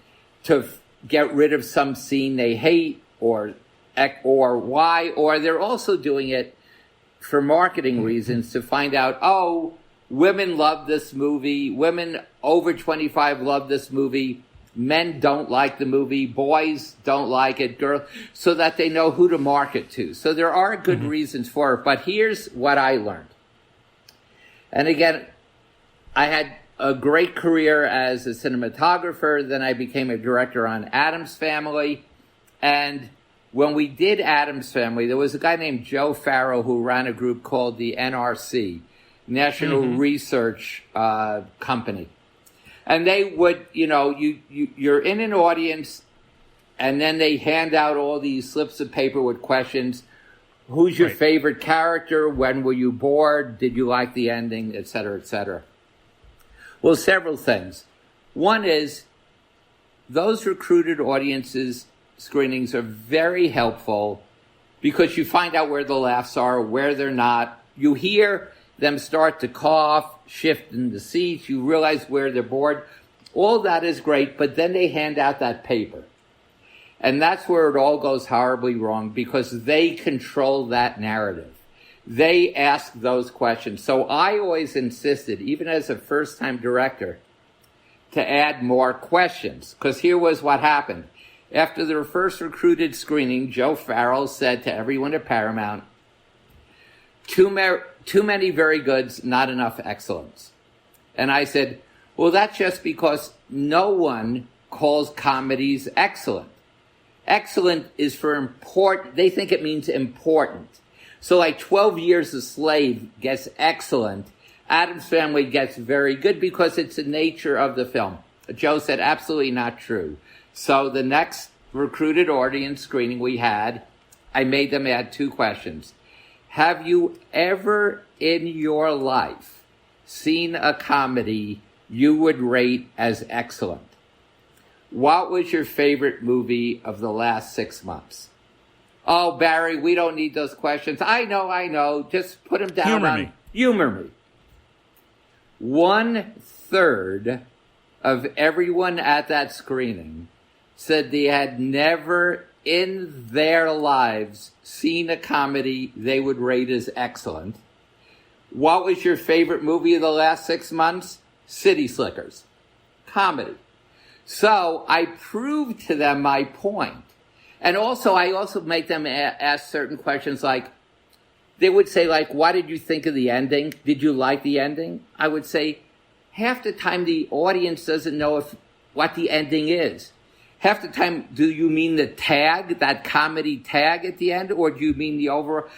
to get rid of some scene they hate or why, or they're also doing it for marketing reasons to find out, women love this movie, women over 25 love this movie, men don't like the movie, boys don't like it, girls, so that they know who to market to. So there are good reasons for it, but here's what I learned. And again, I had a great career as a cinematographer, then I became a director on Addams Family, and when we did Addams Family, there was a guy named Joe Farrow who ran a group called the NRC, National Research Company. And they would, you're in an audience, and then they hand out all these slips of paper with questions. Who's your favorite character? When were you bored? Did you like the ending? Et cetera, et cetera. Well, several things. One is those recruited audiences screenings are very helpful because you find out where the laughs are, where they're not. You hear them start to cough, shift in the seats. You realize where they're bored. All that is great, but then they hand out that paper. And that's where it all goes horribly wrong because they control that narrative. They ask those questions. So I always insisted, even as a first-time director, to add more questions. Because here was what happened. After the first recruited screening, Joe Farrell said to everyone at Paramount, too many very goods, not enough excellence. And I said, well, that's just because no one calls comedies excellent. Excellent is for important. They think it means important. So like 12 Years a Slave gets excellent. Addams Family gets very good because it's the nature of the film. Joe said, absolutely not true. So the next recruited audience screening we had, I made them add 2 questions. Have you ever in your life seen a comedy you would rate as excellent? What was your favorite movie of the last 6 months? Oh, Barry, we don't need those questions. I know. Just put them down. Humor me. 1/3 of everyone at that screening said they had never in their lives seen a comedy they would rate as excellent. What was your favorite movie of the last 6 months? City Slickers. Comedy. So I proved to them my point. And also, I also make them ask certain questions like, they would say, like, what did you think of the ending? Did you like the ending? I would say, half the time the audience doesn't know what the ending is. Half the time, do you mean the tag, that comedy tag at the end, or do you mean the overall?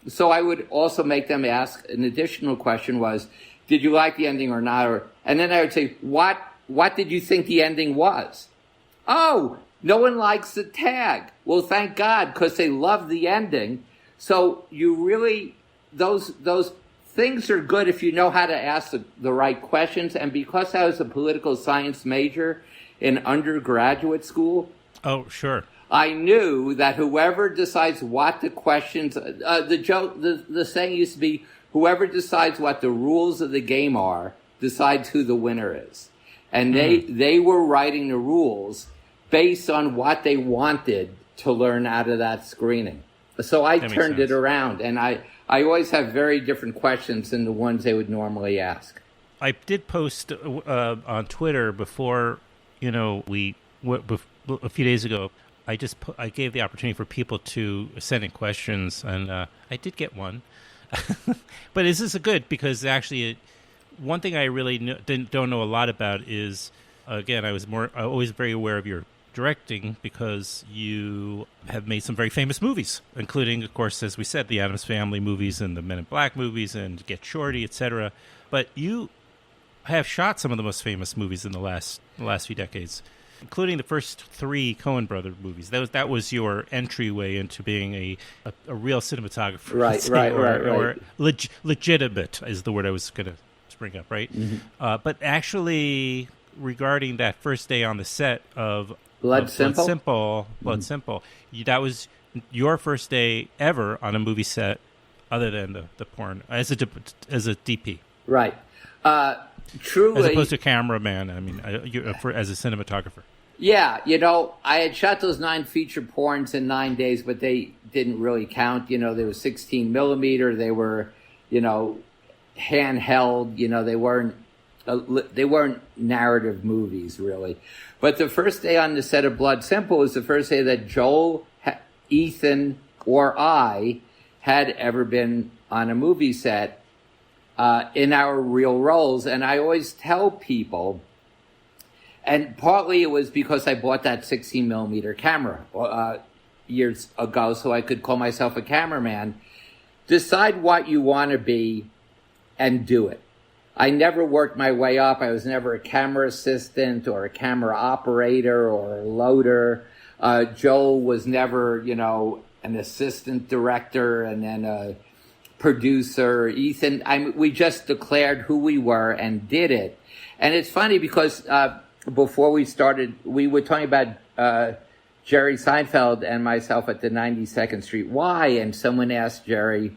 So I would also make them ask, an additional question was, did you like the ending or not? And then I would say, what did you think the ending was? Oh, no one likes the tag. Well, thank God, because they love the ending. So you really, those things are good if you know how to ask the right questions. And because I was a political science major in undergraduate school, oh, sure, I knew that whoever decides what the questions, the saying used to be, whoever decides what the rules of the game are decides who the winner is. And they were writing the rules based on what they wanted to learn out of that screening. So I turned it around, and I always have very different questions than the ones they would normally ask. I did post on Twitter before, a few days ago. I gave the opportunity for people to send in questions, and I did get one. But this is good because actually, one thing I really don't know a lot about is, again, I was always very aware of your directing because you have made some very famous movies, including, of course, as we said, the Addams Family movies and the Men in Black movies and Get Shorty, etc. But you have shot some of the most famous movies in the last few decades, including the first 3 Coen brother movies. That was your entryway into being a real cinematographer, right. Legitimate is the word I was going to bring up, right? Mm-hmm. But actually, regarding that first day on the set of Blood Simple, that was your first day ever on a movie set, other than the porn, as a DP, right? Truly, as opposed to cameraman. I mean, as a cinematographer. Yeah, I had shot those 9 feature porns in 9 days, but they didn't really count. They were 16 millimeter. They were, handheld. They weren't narrative movies really. But the first day on the set of Blood Simple was the first day that Joel, Ethan, or I had ever been on a movie set in our real roles. And I always tell people, and partly it was because I bought that 16 millimeter camera years ago so I could call myself a cameraman. Decide what you want to be and do it. I never worked my way up. I was never a camera assistant or a camera operator or a loader. Joel was never, an assistant director and then a producer. Ethan, we just declared who we were and did it. And it's funny because before we started, we were talking about Jerry Seinfeld and myself at the 92nd Street Y, and someone asked Jerry,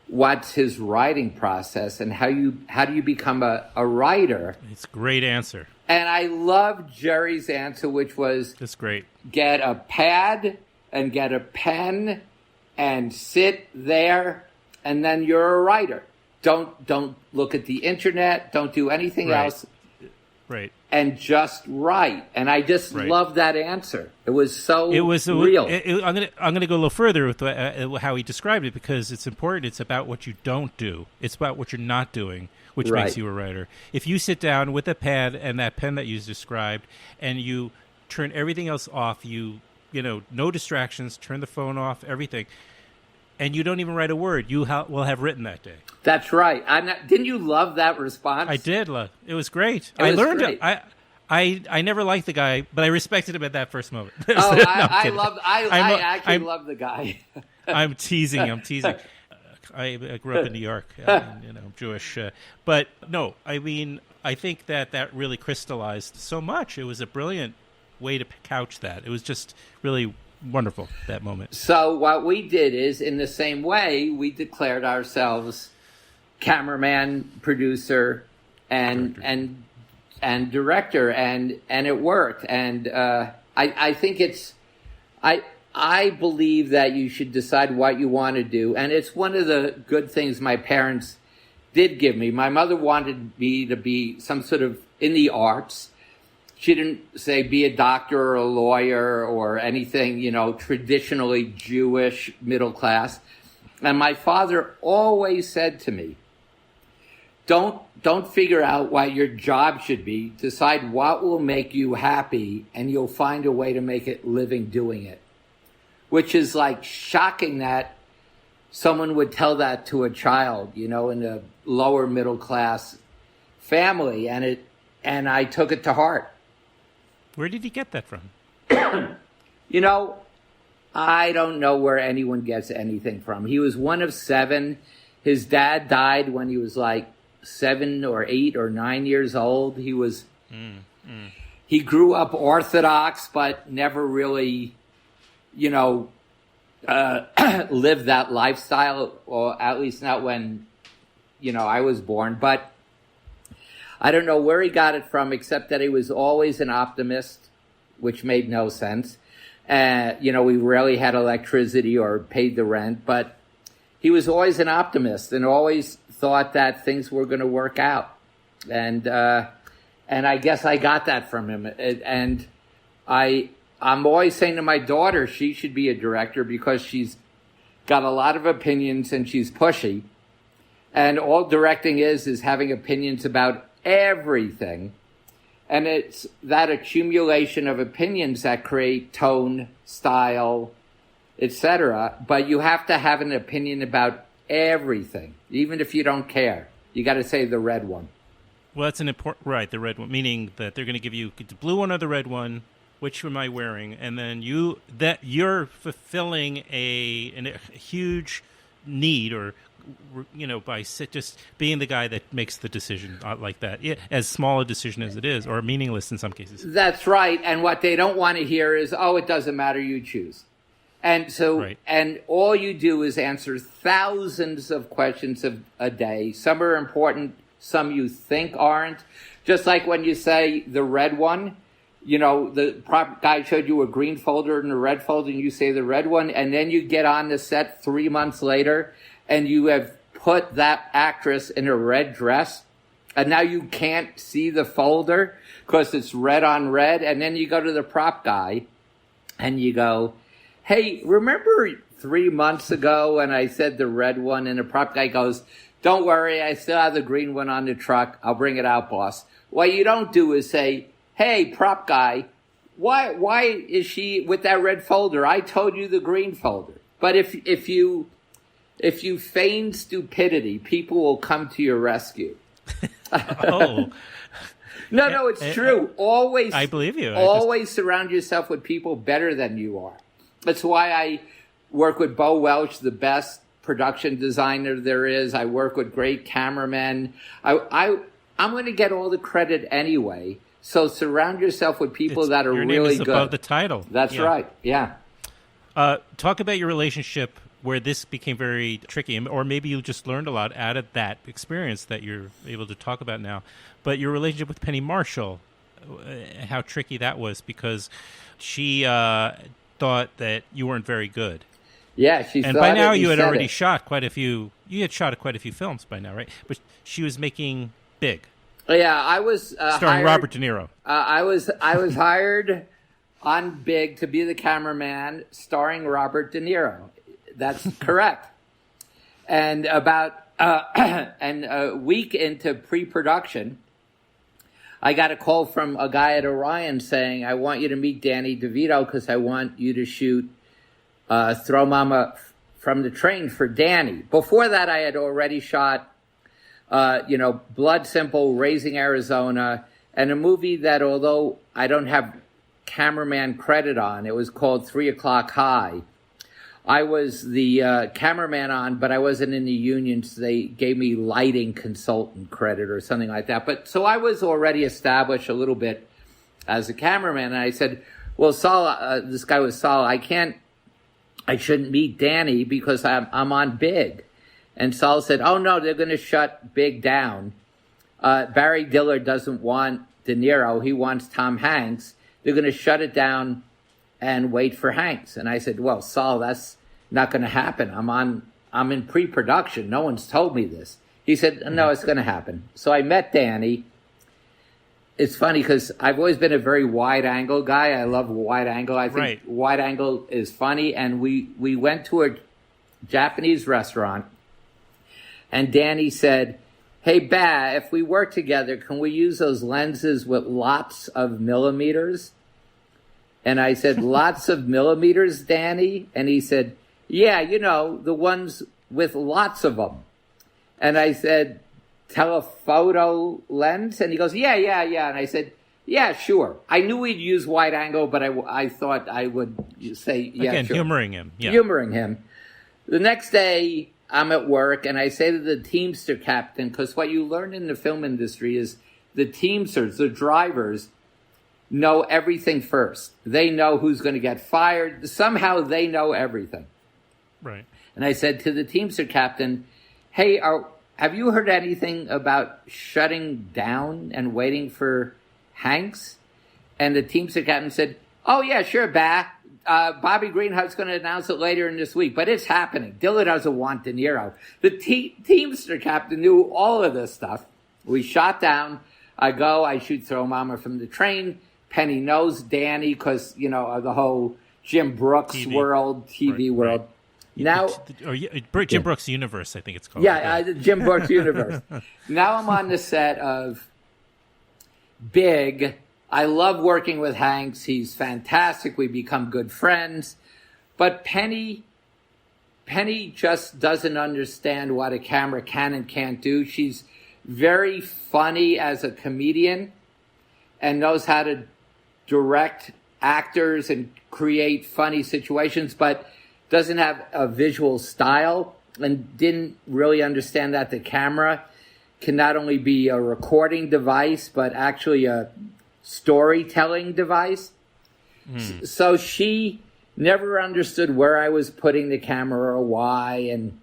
what's his writing process and how do you become a writer? It's a great answer. And I love Jerry's answer, which was, that's great. Get a pad and get a pen and sit there, and then you're a writer. Don't look at the internet. Don't do anything else. Right. And just write. And I just love that answer. It was so real. I'm gonna go a little further with how he described it, because it's important. It's about what you don't do. It's about what you're not doing, which makes you a writer. If you sit down with a pad and that pen that you described, and you turn everything else off, no distractions, turn the phone off, everything, and you don't even write a word, you will have written that day. That's right. Didn't you love that response? I did love it. Was great. I learned it. I never liked the guy, but I respected him at that first moment. I actually love the guy. I'm teasing. I grew up in New York, I'm Jewish, but no, I mean, I think that really crystallized so much. It was a brilliant way to couch that. It was just really wonderful, that moment. So what we did is, in the same way, we declared ourselves cameraman, producer, and director, and it worked. And I think I believe that you should decide what you want to do, and it's one of the good things my parents did give me. My mother wanted me to be some sort of in the arts. She didn't say be a doctor or a lawyer or anything, traditionally Jewish middle class. And my father always said to me, don't figure out what your job should be. Decide what will make you happy, and you'll find a way to make it living doing it. Which is like shocking that someone would tell that to a child, in a lower middle class family. And I took it to heart. Where did he get that from? I don't know where anyone gets anything from. He was one of 7. His dad died when he was like 7 or 8 or 9 years old. He grew up Orthodox, but never really, lived that lifestyle, or at least not when, I was born. But I don't know where he got it from, except that he was always an optimist, which made no sense. We rarely had electricity or paid the rent, but he was always an optimist and always thought that things were going to work out. And I guess I got that from him. And I'm always saying to my daughter, she should be a director because she's got a lot of opinions and she's pushy. And all directing is having opinions about everything. And it's that accumulation of opinions that create tone, style, etc. But you have to have an opinion about everything, even if you don't care. You got to say the red one. Well, that's an important, right, the red one, meaning that they're going to give you the blue one or the red one. Which am I wearing? And then you're fulfilling a huge need, or by just being the guy that makes the decision like that, as small a decision as it is, or meaningless in some cases. That's right. And what they don't want to hear is, oh, it doesn't matter, you choose. And so, right. And all you do is answer thousands of questions a day. Some are important, some you think aren't. Just like when you say the red one, the prop guy showed you a green folder and a red folder, and you say the red one, and then you get on the set 3 months later, and you have put that actress in a red dress, and now you can't see the folder because it's red on red. And then you go to the prop guy and you go, hey, remember 3 months ago when I said the red one? And the prop guy goes, don't worry, I still have the green one on the truck. I'll bring it out, boss. What you don't do is say, hey, prop guy, why is she with that red folder? I told you the green folder. But if you feign stupidity, people will come to your rescue. Oh. No, it's true. Always, I believe you. Always surround yourself with people better than you are. That's why I work with Bo Welch, the best production designer there is. I work with great cameramen. I'm going to get all the credit anyway. So surround yourself with people that are your really name is good. Above the title. That's right. Yeah. Talk about your relationship where this became very tricky, or maybe you just learned a lot out of that experience that you're able to talk about now. But your relationship with Penny Marshall, how tricky that was, because she thought that you weren't very good. Yeah, she and thought by now it, you had already it. shot quite a few. You had shot quite a few films by now, right? But she was making big. Yeah, I was starring hired, Robert De Niro. I was hired on Big to be the cameraman, starring Robert De Niro. That's correct. And about a week into pre-production, I got a call from a guy at Orion saying, I want you to meet Danny DeVito because I want you to shoot Throw Mama from the Train for Danny. Before that, I had already shot, Blood Simple, Raising Arizona, and a movie that, although I don't have cameraman credit on, it was called 3 O'Clock High. I was the cameraman on, but I wasn't in the union, so they gave me lighting consultant credit or something like that. But so I was already established a little bit as a cameraman. And I said, well, Saul, this guy was Saul, I shouldn't meet Danny because I'm on Big. And Saul said, oh, no, they're going to shut Big down. Barry Dillard doesn't want De Niro. He wants Tom Hanks. They're going to shut it down and wait for Hanks. And I said, well, Saul, that's not going to happen. I'm in pre-production. No one's told me this. He said, no, it's going to happen. So I met Danny. It's funny because I've always been a very wide angle guy. I love wide angle. I think wide angle is funny. And we went to a Japanese restaurant and Danny said, hey, Ba, if we work together, can we use those lenses with lots of millimeters? And I said, lots of millimeters, Danny? And he said, yeah, the ones with lots of them. And I said, telephoto lens? And he goes, yeah. And I said, yeah, sure. I knew we'd use wide angle, but I thought I would say, yeah, again, sure. humoring him. Yeah. Humoring him. The next day, I'm at work and I say to the Teamster captain, because what you learn in the film industry is the Teamsters, the drivers, know everything first. They know who's going to get fired. Somehow they know everything. Right. And I said to the Teamster captain, hey, have you heard anything about shutting down and waiting for Hanks? And the Teamster captain said, oh, yeah, sure, Bobby Greenhouse's going to announce it later in this week, but it's happening. Dilla doesn't want De Niro. The Teamster captain knew all of this stuff. We shot down. I shoot Throw Mama from the Train. Penny knows Danny because, the whole Jim Brooks TV world. Right. Now, Jim Brooks universe, I think it's called. Yeah, Jim Brooks universe. Now I'm on the set of Big. I love working with Hanks. He's fantastic. We become good friends. But Penny just doesn't understand what a camera can and can't do. She's very funny as a comedian and knows how to direct actors and create funny situations, but doesn't have a visual style and didn't really understand that the camera can not only be a recording device, but actually a storytelling device. So she never understood where I was putting the camera or why, and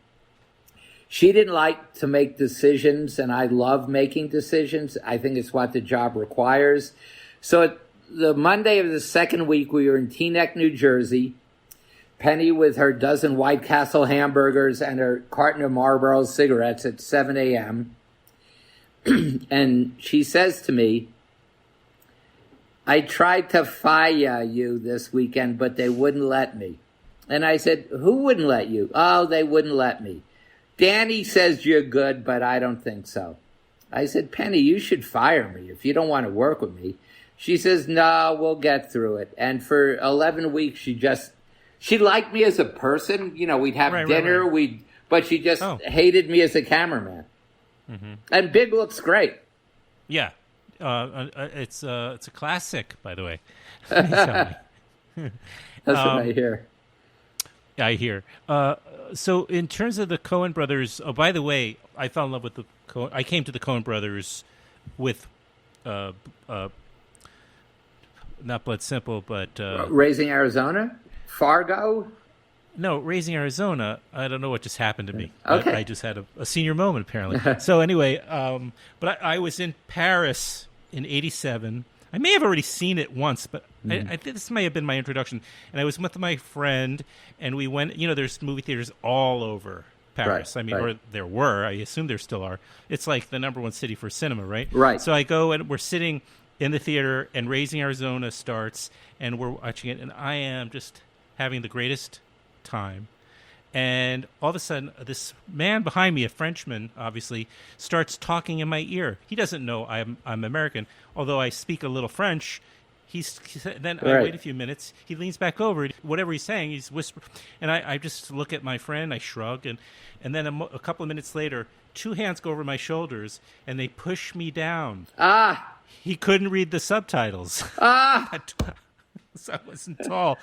she didn't like to make decisions, and I love making decisions. I think it's what the job requires. So the Monday of the second week, we were in Teaneck, New Jersey. Penny with her dozen White Castle hamburgers and her carton of Marlboro cigarettes at 7 a.m. And she says to me, I tried to fire you this weekend, but they wouldn't let me. And I said, who wouldn't let you? Oh, they wouldn't let me. Danny says you're good, but I don't think so. I said, Penny, you should fire me if you don't want to work with me. She says, no, we'll get through it. And for 11 weeks, she liked me as a person. We'd have dinner, but she just hated me as a cameraman. Mm-hmm. And Big looks great. Yeah. It's a classic, by the way. That's what I hear. I hear. So in terms of the Coen brothers, by the way, I fell in love with the Coen. I came to the Coen brothers with not Blood Simple, but Raising Arizona, Fargo. No, Raising Arizona. I don't know what just happened to me. Okay. I just had a senior moment apparently. So anyway, but I was in Paris in '87. I may have already seen it once, but I think this may have been my introduction. And I was with my friend, and we went. There's movie theaters all over Paris. Right, or there were. I assume there still are. It's like the #1 city for cinema, right? Right. So I go, and we're sitting in the theater, and Raising Arizona starts, and we're watching it, and I am just having the greatest time. And all of a sudden, this man behind me, a Frenchman, obviously, starts talking in my ear. He doesn't know I'm American, although I speak a little French. Then I wait a few minutes. He leans back over. Whatever he's saying, he's whispering. And I just look at my friend. I shrug. And then a couple of minutes later, two hands go over my shoulders, and they push me down. He couldn't read the subtitles. So I wasn't tall.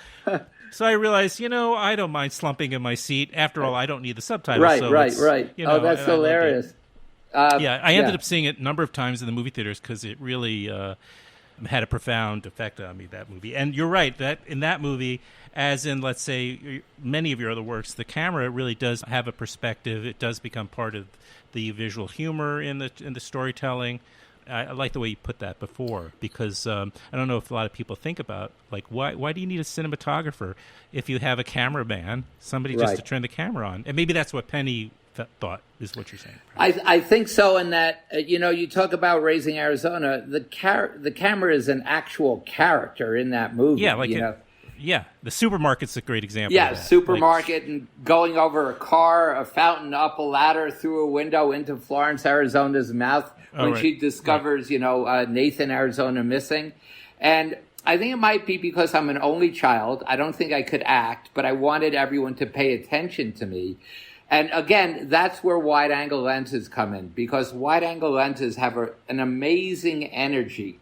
So I realized, I don't mind slumping in my seat. After all, I don't need the subtitles. Right. That's hilarious. I ended up seeing it a number of times in the movie theaters because it really had a profound effect on me, that movie. And you're right, that in that movie, as in, let's say, many of your other works, the camera really does have a perspective. It does become part of the visual humor in the storytelling. I like the way you put that before, because I don't know if a lot of people think about, like, why do you need a cinematographer if you have a cameraman, somebody just to turn the camera on? And maybe that's what Penny thought is what you're saying. I think so, in that, you talk about Raising Arizona, the camera is an actual character in that movie. Yeah, the supermarket's a great example. Yeah, of that. supermarket and going over a car, a fountain, up a ladder, through a window into Florence, Arizona's mouth when she discovers, Nathan, Arizona missing. And I think it might be because I'm an only child. I don't think I could act, but I wanted everyone to pay attention to me. And again, that's where wide-angle lenses come in, because wide-angle lenses have an amazing energy.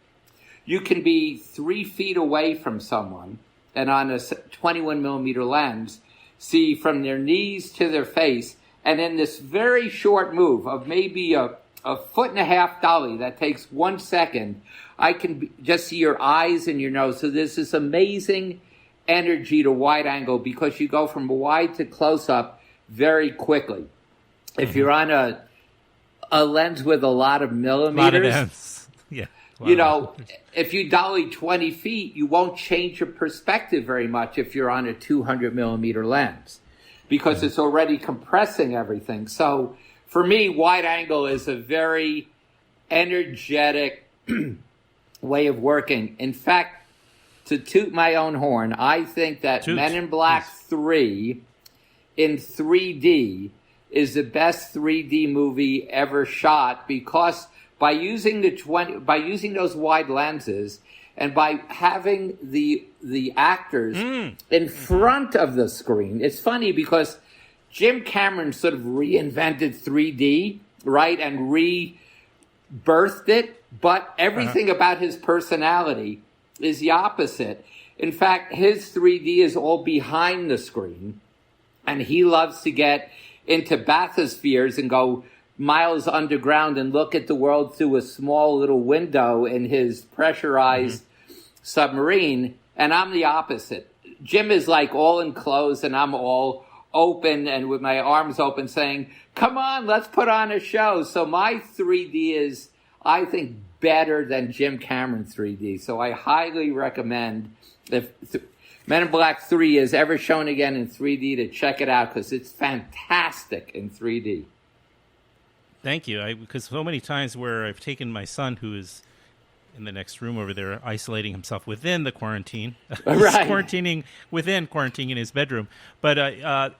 You can be 3 feet away from someone, and on a 21 millimeter lens, see from their knees to their face, And in this very short move of maybe a foot and a half dolly that takes 1 second, I can just see your eyes and your nose. So there's this amazing energy to wide angle because you go from wide to close up very quickly. If you're on a lens with a lot of millimeters, yeah. Wow. You know, if you dolly 20 feet, you won't change your perspective very much if you're on a 200 millimeter lens because it's already compressing everything. So for me, wide angle is a very energetic way of working. In fact, to toot my own horn, I think that Men in Black 3 in 3D is the best 3D movie ever shot because by using those wide lenses and by having the actors in front of the screen, it's funny because Jim Cameron sort of reinvented 3D, right, and rebirthed it, but everything about his personality is the opposite. In fact, his 3D is all behind the screen, and he loves to get into bathyspheres and go miles underground and look at the world through a small little window in his pressurized submarine. And I'm the opposite. Jim is like all enclosed and I'm all open and with my arms open saying, come on, let's put on a show. So my 3D is, I think, better than Jim Cameron 3D. So I highly recommend if Men in Black 3 is ever shown again in 3D to check it out because it's fantastic in 3D. Thank you. Because so many times where I've taken my son, who is in the next room over there, isolating himself within the quarantine, right. quarantining in his bedroom, but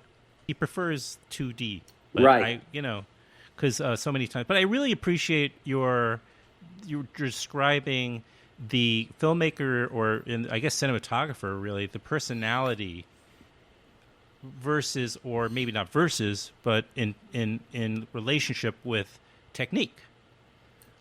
he prefers 2D. But right. Because so many times. But I really appreciate you're describing the filmmaker or I guess cinematographer, really, the personality versus, or maybe not versus, but in relationship with technique,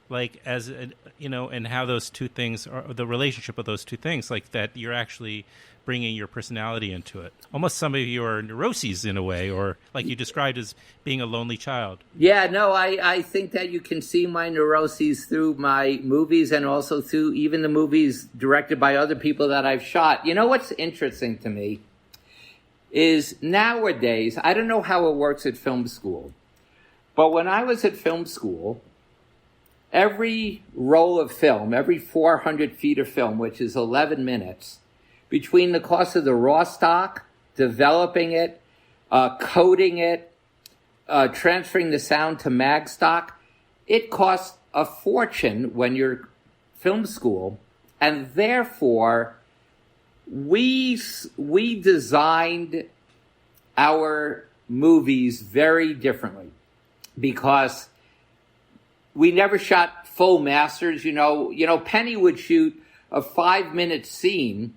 like as and how those two things are, the relationship of those two things, like that you're actually bringing your personality into it, almost some of your neuroses in a way, or like you described as being a lonely child. Yeah, no, I think that you can see my neuroses through my movies and also through even the movies directed by other people that I've shot. You know what's interesting to me is nowadays, I don't know how it works at film school, but when I was at film school, every roll of film, every 400 feet of film, which is 11 minutes, between the cost of the raw stock, developing it, coding it, transferring the sound to mag stock, it costs a fortune when you're film school, and therefore we designed our movies very differently because we never shot full masters. Penny would shoot a 5-minute scene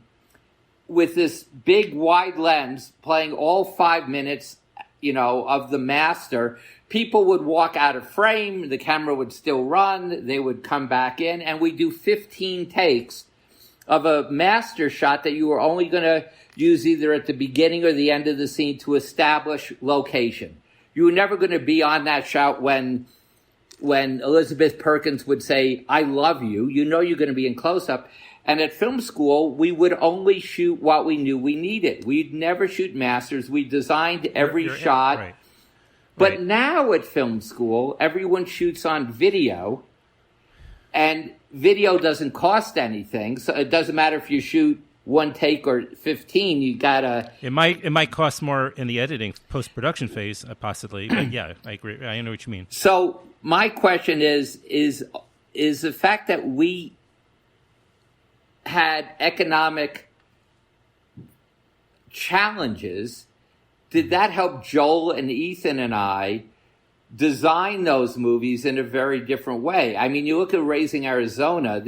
with this big wide lens playing all 5 minutes, of the master. People would walk out of frame, the camera would still run, they would come back in, and we do 15 takes of a master shot that you were only going to use either at the beginning or the end of the scene to establish location. You were never going to be on that shot when Elizabeth Perkins would say, I love you. You're going to be in close-up. And at film school, we would only shoot what we knew we needed. We'd never shoot masters. We designed every shot. Right. But now at film school, everyone shoots on video, and video doesn't cost anything. So it doesn't matter if you shoot one take or 15. You gotta. It might cost more in the editing post-production phase, possibly. But yeah, I agree. I know what you mean. So my question is the fact that we had economic challenges, did that help Joel and Ethan and I design those movies in a very different way? I mean, you look at Raising Arizona,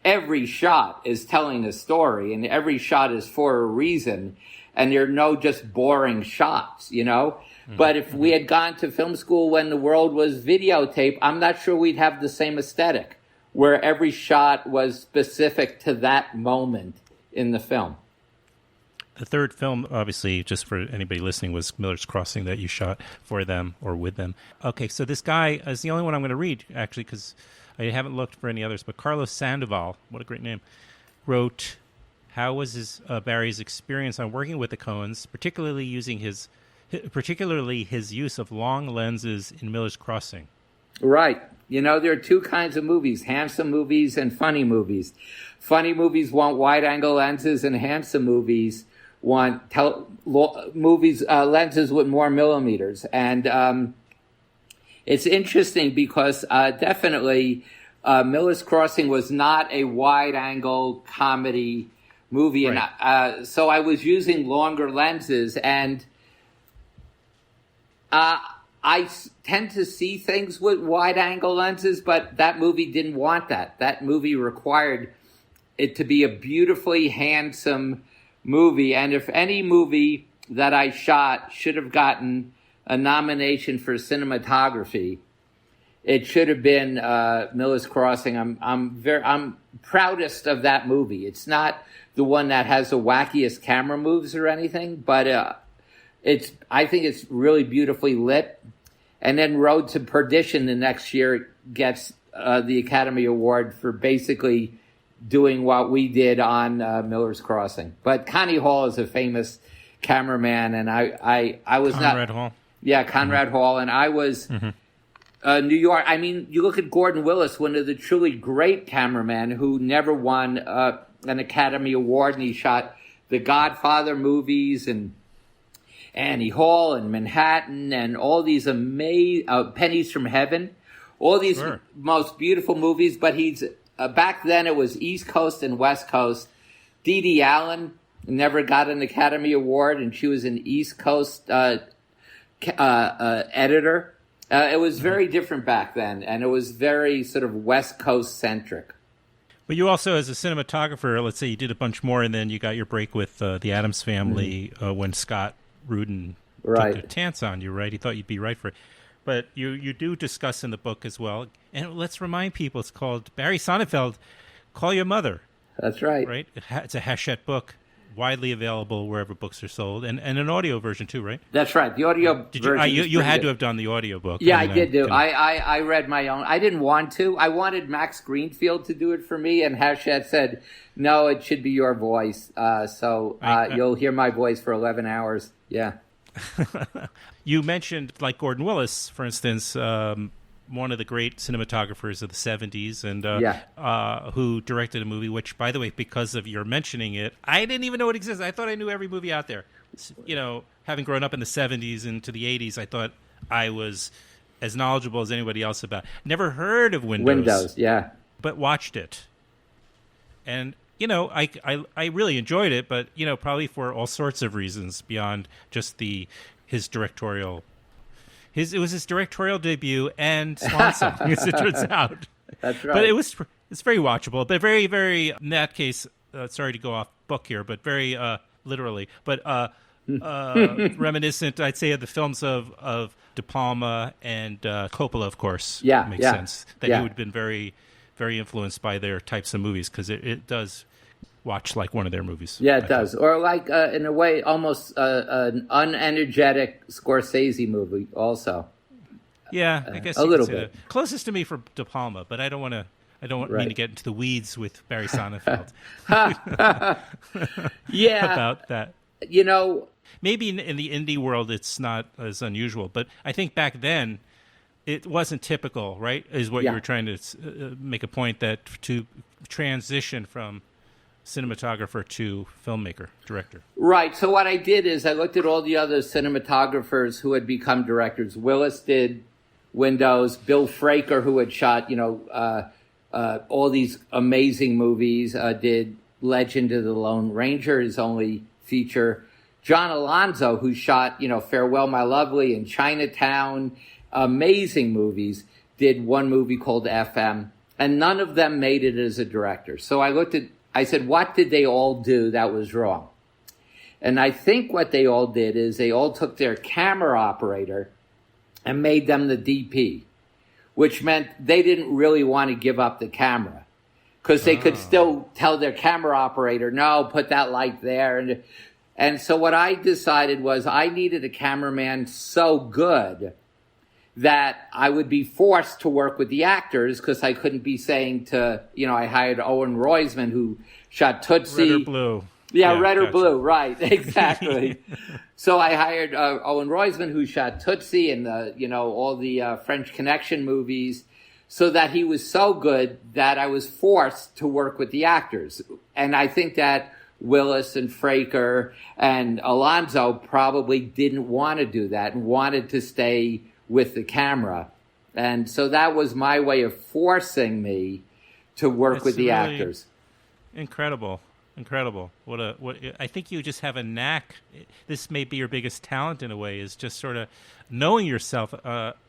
every shot is telling a story, and every shot is for a reason, and there are no just boring shots, Mm-hmm. But if we had gone to film school when the world was videotape, I'm not sure we'd have the same aesthetic, where every shot was specific to that moment in the film. The third film, obviously, just for anybody listening, was Miller's Crossing that you shot for them or with them. Okay, so this guy is the only one I'm going to read, actually, because I haven't looked for any others. But Carlos Sandoval, what a great name, wrote, how was Barry's experience on working with the Coens, particularly his use of long lenses in Miller's Crossing? Right. There are two kinds of movies, handsome movies and funny movies. Funny movies want wide-angle lenses, and handsome movies want lenses with more millimeters. And it's interesting because definitely Miller's Crossing was not a wide-angle comedy movie. Right. And so I was using longer lenses, and I tend to see things with wide-angle lenses, but that movie didn't want that. That movie required it to be a beautifully handsome movie. And if any movie that I shot should have gotten a nomination for cinematography, it should have been Miller's Crossing. I'm proudest of that movie. It's not the one that has the wackiest camera moves or anything, but I think it's really beautifully lit. And then Road to Perdition the next year gets the Academy Award for basically doing what we did on Miller's Crossing. But Connie Hall is a famous cameraman, and I was Conrad Hall. Yeah, Conrad Hall, and I was New York. I mean, you look at Gordon Willis, one of the truly great cameramen who never won an Academy Award, and he shot the Godfather movies and Annie Hall and Manhattan and all these amazing Pennies from Heaven, all these most beautiful movies. But he's back then it was East Coast and West Coast. Dee Dee Allen never got an Academy Award, and she was an East Coast editor. It was very different back then, and it was very sort of West Coast centric. But you also, as a cinematographer, let's say you did a bunch more, and then you got your break with the Addams Family when Scott Rudin took a chance on you, right? He thought you'd be right for it. But you do discuss in the book as well. And let's remind people, it's called Barry Sonnenfeld, Call Your Mother. That's right. Right? It's a Hachette book, widely available wherever books are sold, and an audio version too, right? That's right. The audio version. You had to have done the audio book. Yeah, I did do. I read my own. I didn't want to. I wanted Max Greenfield to do it for me, and Hachette said, no, it should be your voice. So you'll hear my voice for 11 hours. Yeah. You mentioned, like Gordon Willis, for instance, one of the great cinematographers of the 70s, and who directed a movie, which, by the way, because of your mentioning it, I didn't even know it existed. I thought I knew every movie out there. You know, having grown up in the 70s into the 80s, I thought I was as knowledgeable as anybody else about. Never heard of Windows. Windows, yeah. But watched it. And you know, I really enjoyed it, but, you know, probably for all sorts of reasons beyond just his directorial. It was his directorial debut and swan song, as it turns out. That's right. But it's very watchable, but very, very, in that case, sorry to go off book here, but very literally, but reminiscent, I'd say, of the films of De Palma and Coppola, of course. Yeah, makes sense. That you would have been very, very influenced by their types of movies, because it does watch like one of their movies. Yeah, it does. Or like, in a way, almost an unenergetic Scorsese movie also. Yeah, I guess a little bit. Closest to me for De Palma, but I don't mean to get into the weeds with Barry Sonnenfeld. Yeah. About that. You know, maybe in the indie world it's not as unusual, but I think back then it wasn't typical, right? Is what you were trying to make a point, that to transition from cinematographer to filmmaker, director. Right. So what I did is I looked at all the other cinematographers who had become directors. Willis did Windows. Bill Fraker, who had shot, all these amazing movies, did Legend of the Lone Ranger, his only feature. John Alonzo, who shot, Farewell, My Lovely and Chinatown, amazing movies, did one movie called FM, and none of them made it as a director. So I said, what did they all do that was wrong? And I think what they all did is they all took their camera operator and made them the DP, which meant they didn't really want to give up the camera, because they could still tell their camera operator, no, put that light there. And And so what I decided was I needed a cameraman so good that I would be forced to work with the actors because I couldn't be saying to, I hired Owen Roizman, who shot Tootsie. Red or blue. Yeah, red or blue, right, exactly. So I hired Owen Roizman, who shot Tootsie and all the French Connection movies, so that he was so good that I was forced to work with the actors. And I think that Willis and Fraker and Alonzo probably didn't want to do that and wanted to stay with the camera. And so that was my way of forcing me to work with the really actors. Incredible. What I think you just have a knack. This may be your biggest talent in a way, is just sort of knowing yourself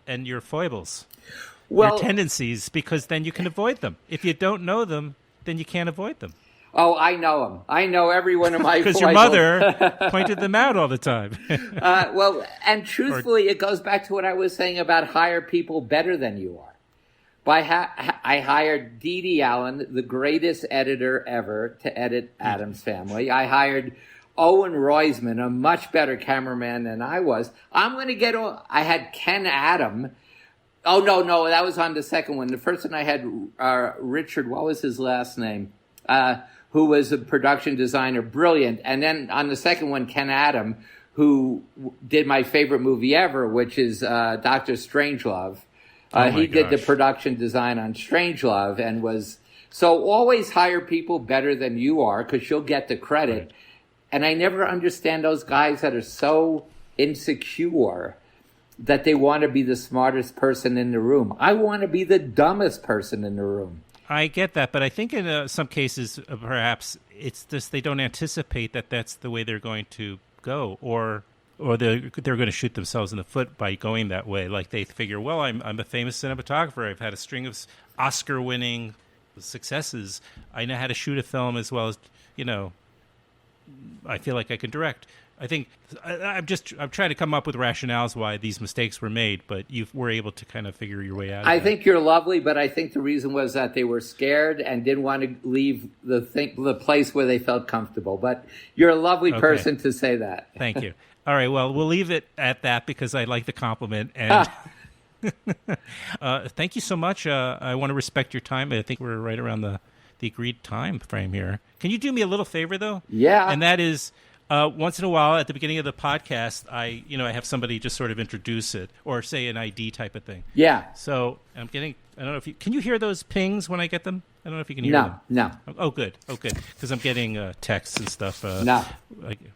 and your foibles, your tendencies, because then you can avoid them. If you don't know them, then you can't avoid them. Oh, I know them. I know every one of my because your mother pointed them out all the time. And truthfully, it goes back to what I was saying about hire people better than you are. I hired Dee Dee Allen, the greatest editor ever, to edit Addams Family. I hired Owen Roizman, a much better cameraman than I was. I had Ken Adam. Oh, no, that was on the second one. The first one I had Richard, what was his last name? Who was a production designer, brilliant. And then on the second one, Ken Adam, who did my favorite movie ever, which is Dr. Strangelove. He did the production design on Strangelove and was... So always hire people better than you are because you'll get the credit. Right. And I never understand those guys that are so insecure that they want to be the smartest person in the room. I want to be the dumbest person in the room. I get that, but I think in some cases, perhaps it's just they don't anticipate that that's the way they're going to go, or they're going to shoot themselves in the foot by going that way. Like they figure, well, I'm a famous cinematographer. I've had a string of Oscar-winning successes. I know how to shoot a film as well as, I feel like I can direct. I think I'm trying to come up with rationales why these mistakes were made, but you were able to kind of figure your way out of I that. think you're lovely, but I think the reason was that they were scared and didn't want to leave the place where they felt comfortable. But you're a lovely person to say that. Thank you. All right, well, we'll leave it at that because I like the compliment. And thank you so much. I want to respect your time. I think we're right around the agreed time frame here. Can you do me a little favor, though? Yeah. And that is... once in a while, at the beginning of the podcast, I have somebody just sort of introduce it or say an ID type of thing. Yeah. So I don't know if can you hear those pings when I get them? I don't know if you can hear them. No. Oh, good. Because I'm getting texts and stuff. No.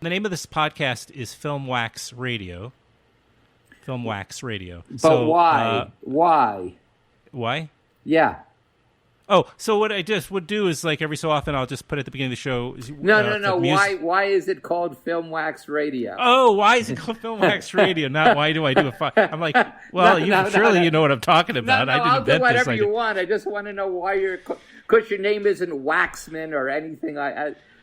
The name of this podcast is Film Wax Radio. Film Wax Radio. But why? Why? Why? Yeah. Oh, so what I just would do is, like, every so often I'll just put at the beginning of the show... No. Why is it called Film Wax Radio? Oh, why is it called Film Wax Radio? Not why do I do a... I'm like, well, you know what I'm talking about. I didn't I'll invent do whatever this. you want. I just want to know why you're... Because your name isn't Waxman or anything.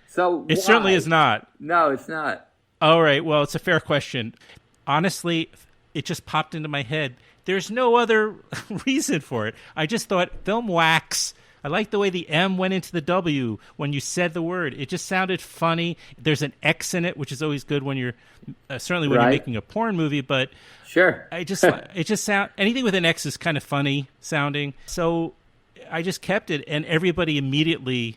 So it certainly is not. No, it's not. All right, well, it's a fair question. Honestly, it just popped into my head. There's no other reason for it. I just thought Film Wax. I like the way the M went into the W when you said the word. It just sounded funny. There's an X in it, which is always good when you're certainly when you're making a porn movie. But sure, it just sound anything with an X is kind of funny sounding. So I just kept it, and everybody immediately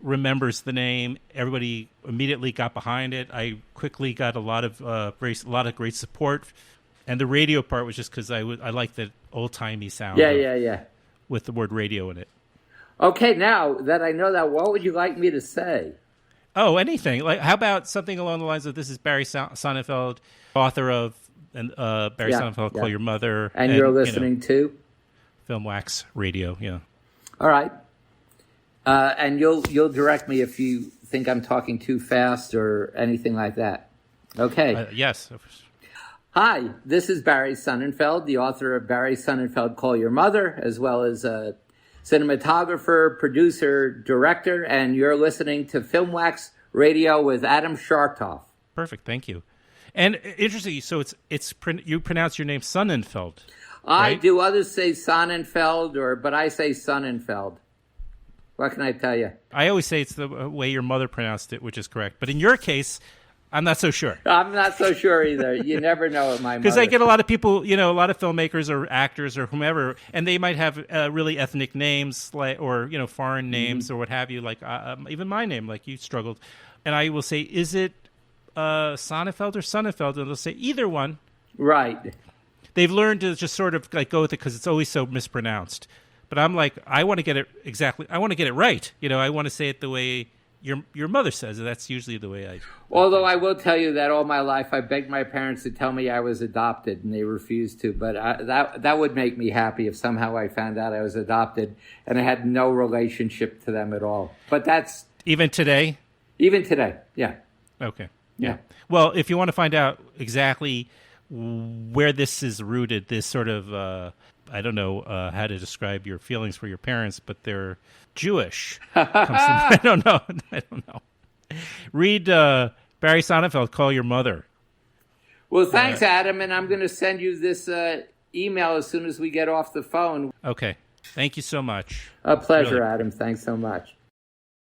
remembers the name. Everybody immediately got behind it. I quickly got a lot of great support. And the radio part was just because I like the old-timey sound. Yeah. With the word radio in it. Okay, now that I know that, what would you like me to say? Oh, anything. Like, how about something along the lines of, this is Barry Sonnenfeld, author of Barry Sonnenfeld, Call Your Mother. And you're listening to? Film Wax Radio, yeah. All right. And you'll direct me if you think I'm talking too fast or anything like that. Okay. Yes. Hi, this is Barry Sonnenfeld, the author of Barry Sonnenfeld, Call Your Mother, as well as a cinematographer, producer, director, and you're listening to Film Wax Radio with Adam Shartoff. Perfect, thank you. And interesting, so it's you pronounce your name Sonnenfeld. I right? do. Others say Sonnenfeld, but I say Sonnenfeld. What can I tell you? I always say it's the way your mother pronounced it, which is correct. But in your case, I'm not so sure. I'm not so sure either. You never know with my mother. Because I get a lot of people, a lot of filmmakers or actors or whomever, and they might have really ethnic names, or foreign names or what have you. Like even my name, like you struggled, and I will say, is it Sonnenfeld or Sonnenfeld? And they'll say either one. Right. They've learned to just sort of like go with it because it's always so mispronounced. But I'm like, I want to get it exactly. I want to get it right. I want to say it the way your mother says it. That's usually the way I. Although I will tell you that all my life I begged my parents to tell me I was adopted, and they refused to. But that would make me happy if somehow I found out I was adopted and I had no relationship to them at all. But that's even today. Even today, yeah. Okay. Yeah. Well, if you want to find out exactly where this is rooted, this sort of I don't know how to describe your feelings for your parents, but they're Jewish. I don't know. Read Barry Sonnenfeld, Call Your Mother. Well, thanks, Adam, and I'm going to send you this email as soon as we get off the phone. Okay. Thank you so much. A pleasure, Really. Adam. Thanks so much.